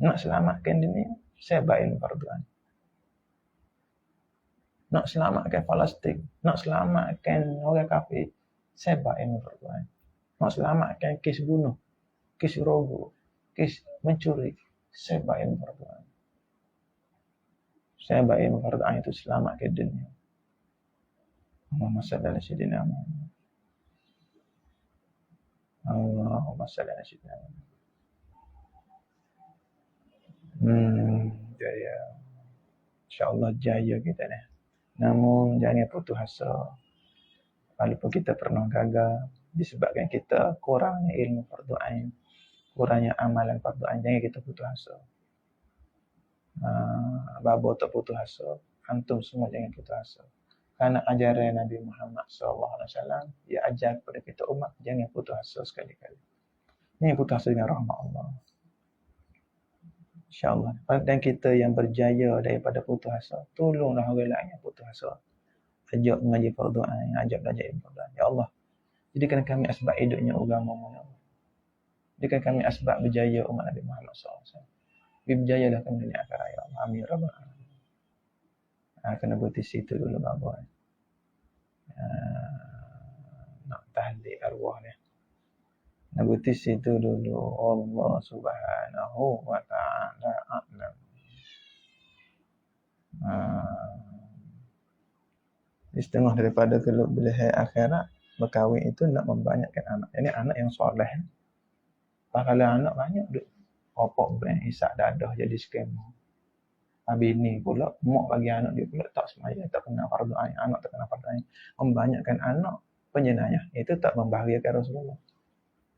Nak selamatkan dunia, sebar ilmu fardu ain. Nak selamatkan Palestin, nak selamatkan orang kafir, sebar ilmu fardu ain. Nak selamatkan kes bunuh, kes rogo, kes mencuri, sebar ilmu fardu ain. Sebar ilmu fardu ain itu selamatkan dunia. Allahumma salli ala sayyidina Muhammad. Allahumma salli ala sayyidina Muhammad. Jaya. InsyaAllah jaya kita ni. Namun jangan putus asa. Walaupun kita pernah gagal disebabkan kita kurangnya ilmu fardu ain, kurangnya amalan fardu ain, jangan kita putus asa. Babo tak putus asa. Antum semua jangan putus asa. Kerana ajaran Nabi Muhammad SAW, dia ajar kepada kita umat, jangan putus asa sekali-kali. Jangan putus asa dengan rahmat Allah. InsyaAllah. Dan kita yang berjaya daripada putus asa, tolonglah orang lain yang putus asa. Ajak mengaji fardu ain, ajak belajar ilmu fardu ain. Ya Allah, jadikan kami asbab hidupnya agama-Mu, ya Allah. Jadikan kami asbab berjaya umat Nabi Muhammad SAW. Berjayalah kami dunia akhirat, ya Allah. Amin rabbal alamin. Kena berhenti situ dulu babo. Nak tahlil arwah ni. Nak berhenti situ dulu. Allah Subhanahu wa ta'ala a'lam. Setengah daripada kelebihan akhirat berkahwin itu nak membanyakkan anak. Ini anak yang soleh. Kalau anak banyak duk popok bank hisap dadah jadi scammer. Habis ni pula mak bagi anak dia pula tak semaya, tak kena fardu ain, anak tak kena fardu ain. Membanyakkan anak penjenayah itu tak membahagiakan Rasulullah.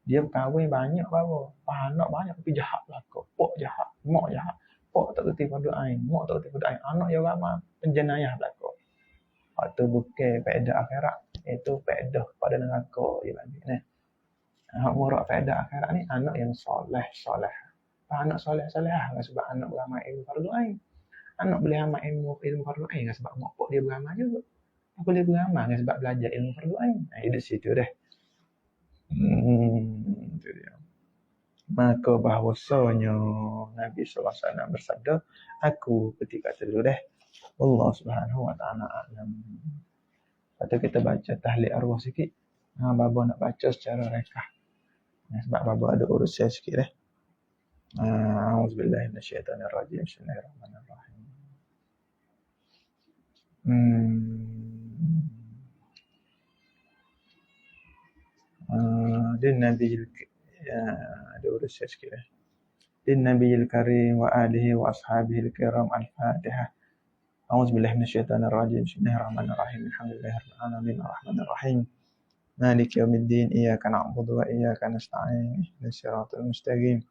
Dia berkahwin banyak baru, anak banyak tapi jahat belaka. Pok jahat, mak jahat. Pok tak kerti fardu ain, mak tak kerti fardu ain, anak yang ramai penjenayah belaka. Itu bukan faedah akhirat, itu faedah pada neraka dia bagi ni. Hak murak faedah akhirat ni anak yang soleh. Anak soleh sebab anak beramal ilmu fardu ain. Anak boleh amal ilmu fardu ain sebab mak pak dia beramal juga. Apa boleh beramal sebab belajar ilmu fardu ain. Di situ dah. Itu dia. Maka bahawasanya Nabi SAW bersabda, aku ketika dulu dah. Allah Subhanahu wa ta'ala a'lam. Lepas kita baca tahlil arwah sikit. Baba nak baca secara rekah. Sebab baba ada urusan sikit dah. A'udzubillahi minasyaitonirrajim. Bismillahirrahmanirrahim. Ada urusan sikit dah. Din Nabiyil Karim wa alihi wa ashabihil kiram al-Fatihah. A'udzubillahi minasyaitonirrajim. Bismillahirrahmanirrahim. Alhamdulillahirabbil alamin arrahmanir rahim. Maliki yaumiddin. Iyyaka na'budu wa iyyaka nasta'in. Ihdinas siratal mustaqim.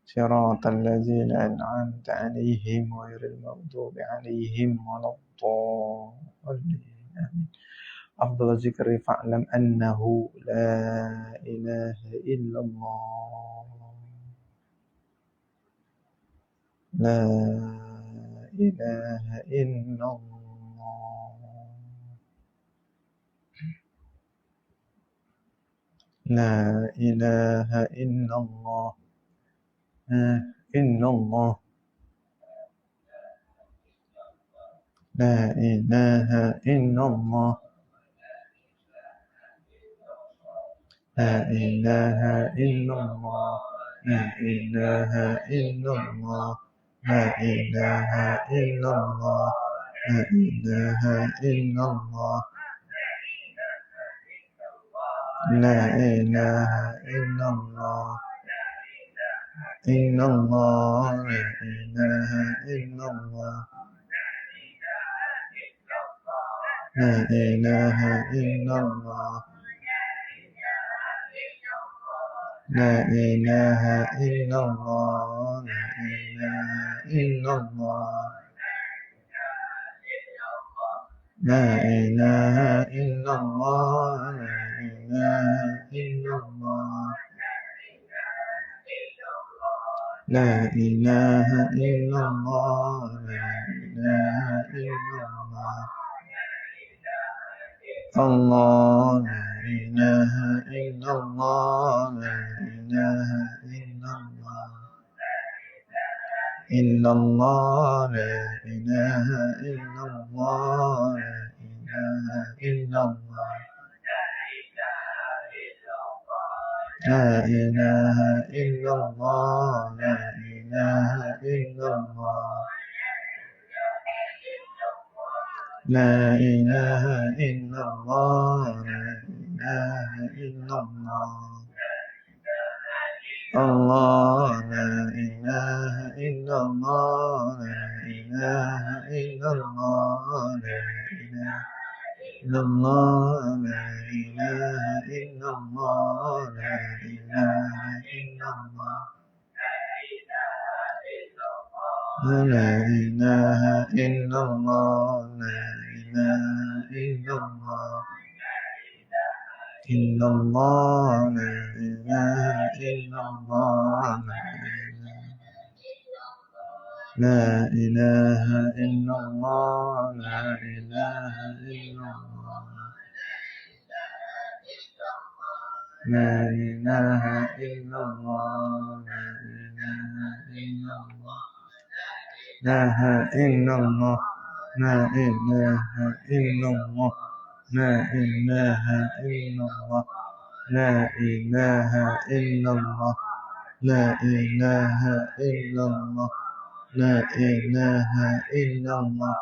Siratal ladzina an'amta 'alaihim ghairil maghdubi 'alaihim waladdallin. Amin. Afdal zikri fa'lam annahu la ilaha illallah. La ilaha illallah. La ilaha illallah. Illallah. La ilaha illallah. La ilaha illallah. La ilaha illallah. La ilaha illallah. La ilaha illallah. La ilaha illallah. إلا الله لا إله إلا الله لا إله إلا الله لا إله إلا الله لا إله إلا الله لا إله إلا الله لا إله إلا الله لا إله إلا الله الله لا إله إلا الله لا إله إلا الله إلا الله لا إله إلا الله لا إله إلا الله لا إله إلا الله لا إله إلا الله لا إله إلا الله لا إله إلا الله الله لا إله إلا الله لا إله إلا الله لا إله إلا الله لا إله إلا الله لا إله إلا الله لا إله إلا الله لا إله إلا الله إلا الله لا إله إلا الله لا إله إلا الله لا إله إلا الله لا إله إلا الله لا إله إلا الله لا إله إلا الله لا إله إلا الله لا إله إلا الله لا إله إلا الله لا إله إلا الله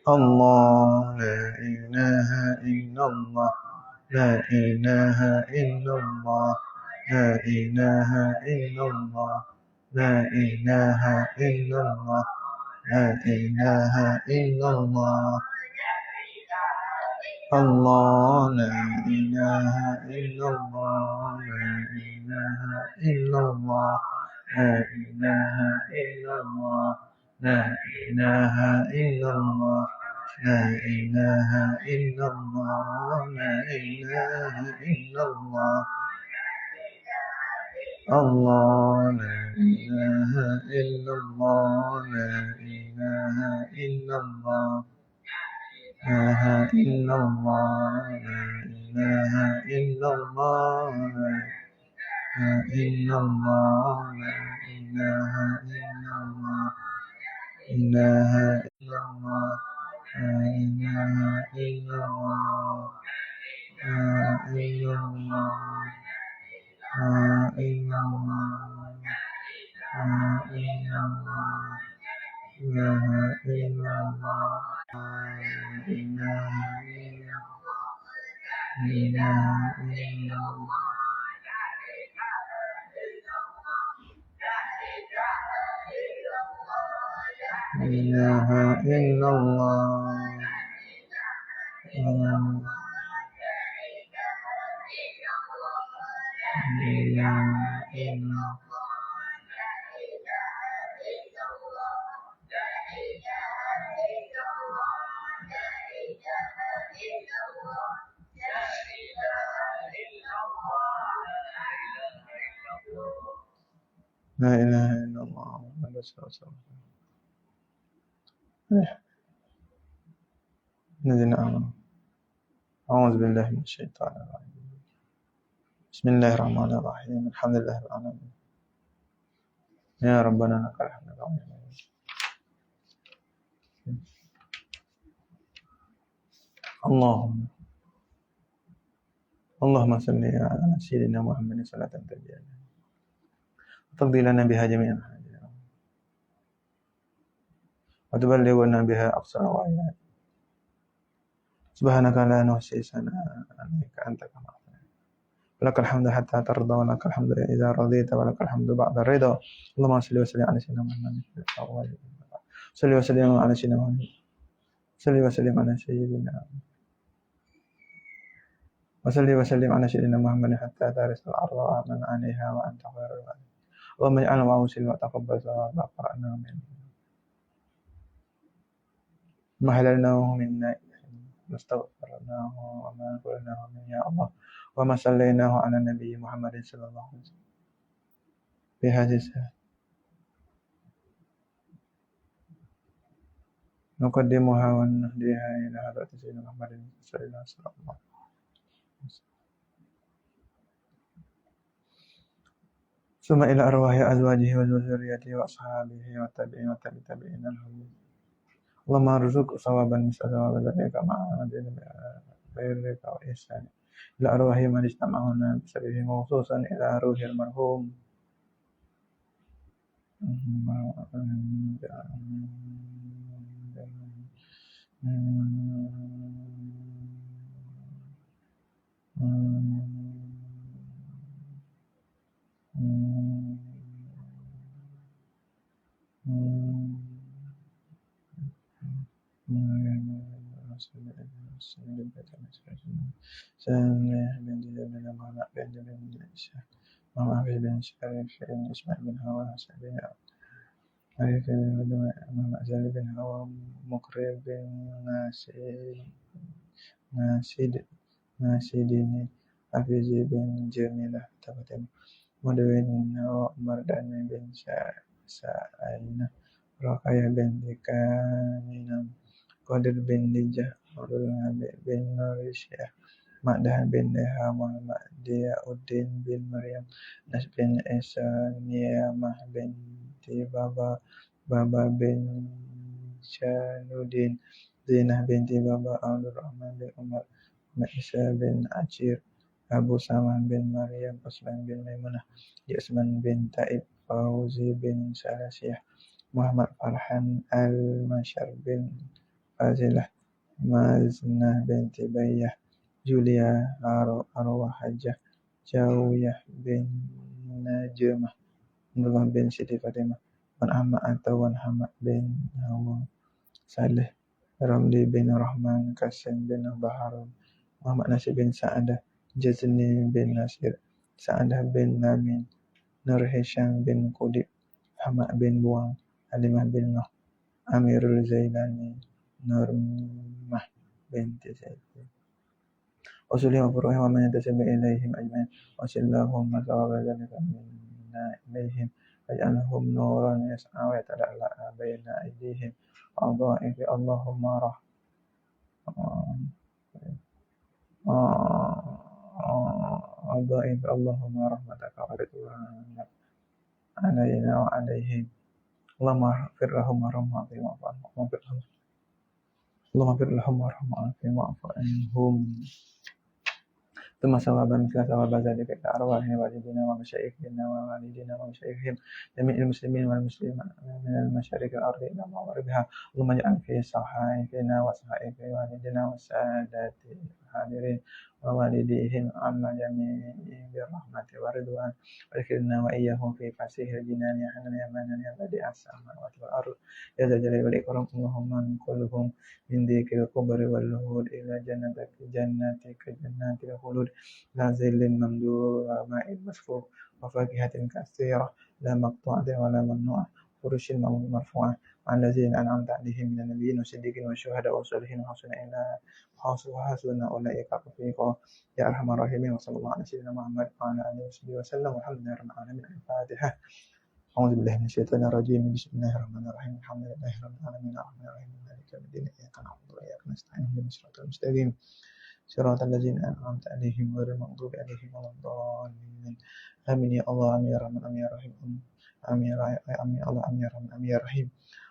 الله لا إله إلا الله لا إله إلا الله لا إله إلا الله لا إله إلا الله لا إله إلا الله الله لا إله إلا الله لا إله إلا الله لا إله إلا الله لا إله إلا الله لا إله إلا الله لا إله إلا الله الله لا إله إلا الله لا إله إلا الله لا إله إلا الله لا إله إلا الله لا إله إلا الله لا إله إلا الله إله إلا الله لا إله إلا الله لا إله إلا الله لا إله إلا الله لا إله إلا الله لا إله إلا الله لا إله إلا الله لا إله إلا الله محمد رسول الله. الذين آمنوا أعوذ بالله من الشيطان الرجيم بسم الله الرحمن الرحيم الحمد لله رب العالمين يا ربنا لك الحمد اللهم صل على سيدنا محمد صلاة تنجينا وتقضي لنا بها جميع الحاجات وتبلغنا بها أقصى الغايات سبحانك لا نحصي ثناء عليك أنت كما أثنيت ولك الحمد حتى ترضى، ولك الحمد إذا رضيت، ولك الحمد بعد الرضا. اللهم صل وسلم على سيدنا محمد. صل وسلم على سيدنا محمد. صل وسلم على سيدنا محمد حتى ترث الأرض ومن عليها وأنت خير الوارثين. اللهم اجعلنا معه مسلم وتقبل ثواب قرأنا من ما حللناه منا ما استغفرناه وما قلناه من يا الله، وما صليناه على النبي محمد صلى الله عليه وسلم في هذه الساعة. نقدمها ونهديها إلى حضرة سيدنا محمد صلى الله عليه وسلم. ثم إلى أرواح أزواجه وذريته وأصحابه والتابعين والتابعين لهم. اللهم ارزق صوابا مثل ثواب ذلك مع بيرك وإحسانك إلى أرواح من اجتمعنا بسببهم، وخصوصا إلى روح المرحوم محمد بن شريف بن إسماعيل بن هوى حسن بن عليك بن مأزل بن هوى مقرب بن ناسيدين حفيظ بن جميلة تفتن مدوين ومردان بن سائلين رقية بن ذكانين قدر بن نجة بن نورشية مأده بن نها محمد ضياء الدين بن مريم نس بن إسا نيامة بن بابا بن شانودين زينة بنت بابا عبد الرحمن بن عمر مئسة بن عشير أبو سامة بن مريم عثمان بن ميمونة ياسمين بن تائب فوزي بن سلاسية محمد فرحان المشر بن فازلة مازنة بنت بية جوليا أروى حجة جاوية بن نجمة نور بن سيدي فاطمة ونعم أنت ونحمد بن هوا صالح رملي بن رحمن قاسم بن بحر محمد ناصر بن سعادة جزني بن ناصر سعادة بن نامين نور هشام بن قديب محمد بن بوان حليمة بن نوح أمير الزيلاني نورمة بنت زيد وسلم وفروهم ومن ينتسب إليهم أجمعين وصل اللهم ثواب ذلك منا إليهم واجعلهم نورا يسعى ويتلألأ بين أيديهم وأضائف اللهم أضائف اللهم رحمتك ورضوانك علينا وعليهم. اللهم اغفر لهم وارحمهم وعافهم واعف عنهم اللهم اغفر لهم وارحمهم وعافهم واعف عنهم. ثم ثوابا مثل ثواب ذلك إلى أرواح والدينا ومشايخنا ووالدينا ومشايخهم جميع المسلمين والمسلمات من المشارق الأرض إلى مغاربها. اللهم اجعل في صحائفنا وصحائف والدينا والسادات الحاضرين ووالديهم عما جميعهم بالرحمة والرضوان وذكرنا وإياهم في فسيح الجنان يا حنان يا منان يا بديع السماوات والأرض يا ذا الجلال والإكرام. اللهم انقلهم من ذيك الكبر والهول إلى جنتك جنات الخلود لا ظل ممدود ولا ماء مسكوب وفاكهة كثيرة لا مقطوعة ولا ممنوعة فرش مرفوعة عن الذين أنعمت عليهم من النبيين والصديقين والشهداء والصالحين وحسن أولئك رفيقا يا أرحم الراحمين. وصلى الله على سيدنا محمد وعلى آله وصحبه وسلم والحمد لله رب العالمين. الفاتحة. أعوذ بالله من الشيطان الرجيم. بسم الله الرحمن الرحيم. الحمد لله رب العالمين الرحمن الرحيم مالك يوم الدين إياك نعبد وإياك نستعين اهدنا الصراط المستقيم صراط الذين أنعمت عليهم غير المغضوب عليهم ولا الضالين آمين يا الله آمين يا رحمن آمين يا رحيم آمين يا الله آمين يا رحمن آمين يا رحيم.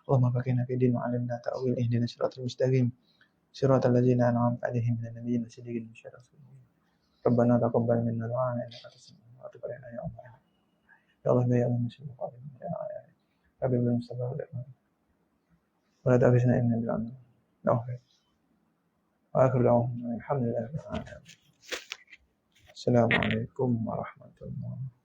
اللهم فقهنا في الدين وعلمنا تأويل اهدنا الصراط المستقيم صراط الذين أنعمت عليهم من النبيين والصديقين والشهداء. ربنا تقبل منا دعاءنا إنك أنت السميع العليم وتب علينا يا الله يا الله يا الله مسلم يا حبيب المصطفى ولا تأخذنا إنا بالعمل وآخر دعواهم الحمد لله رب العالمين. Assalamualaikum warahmatullahi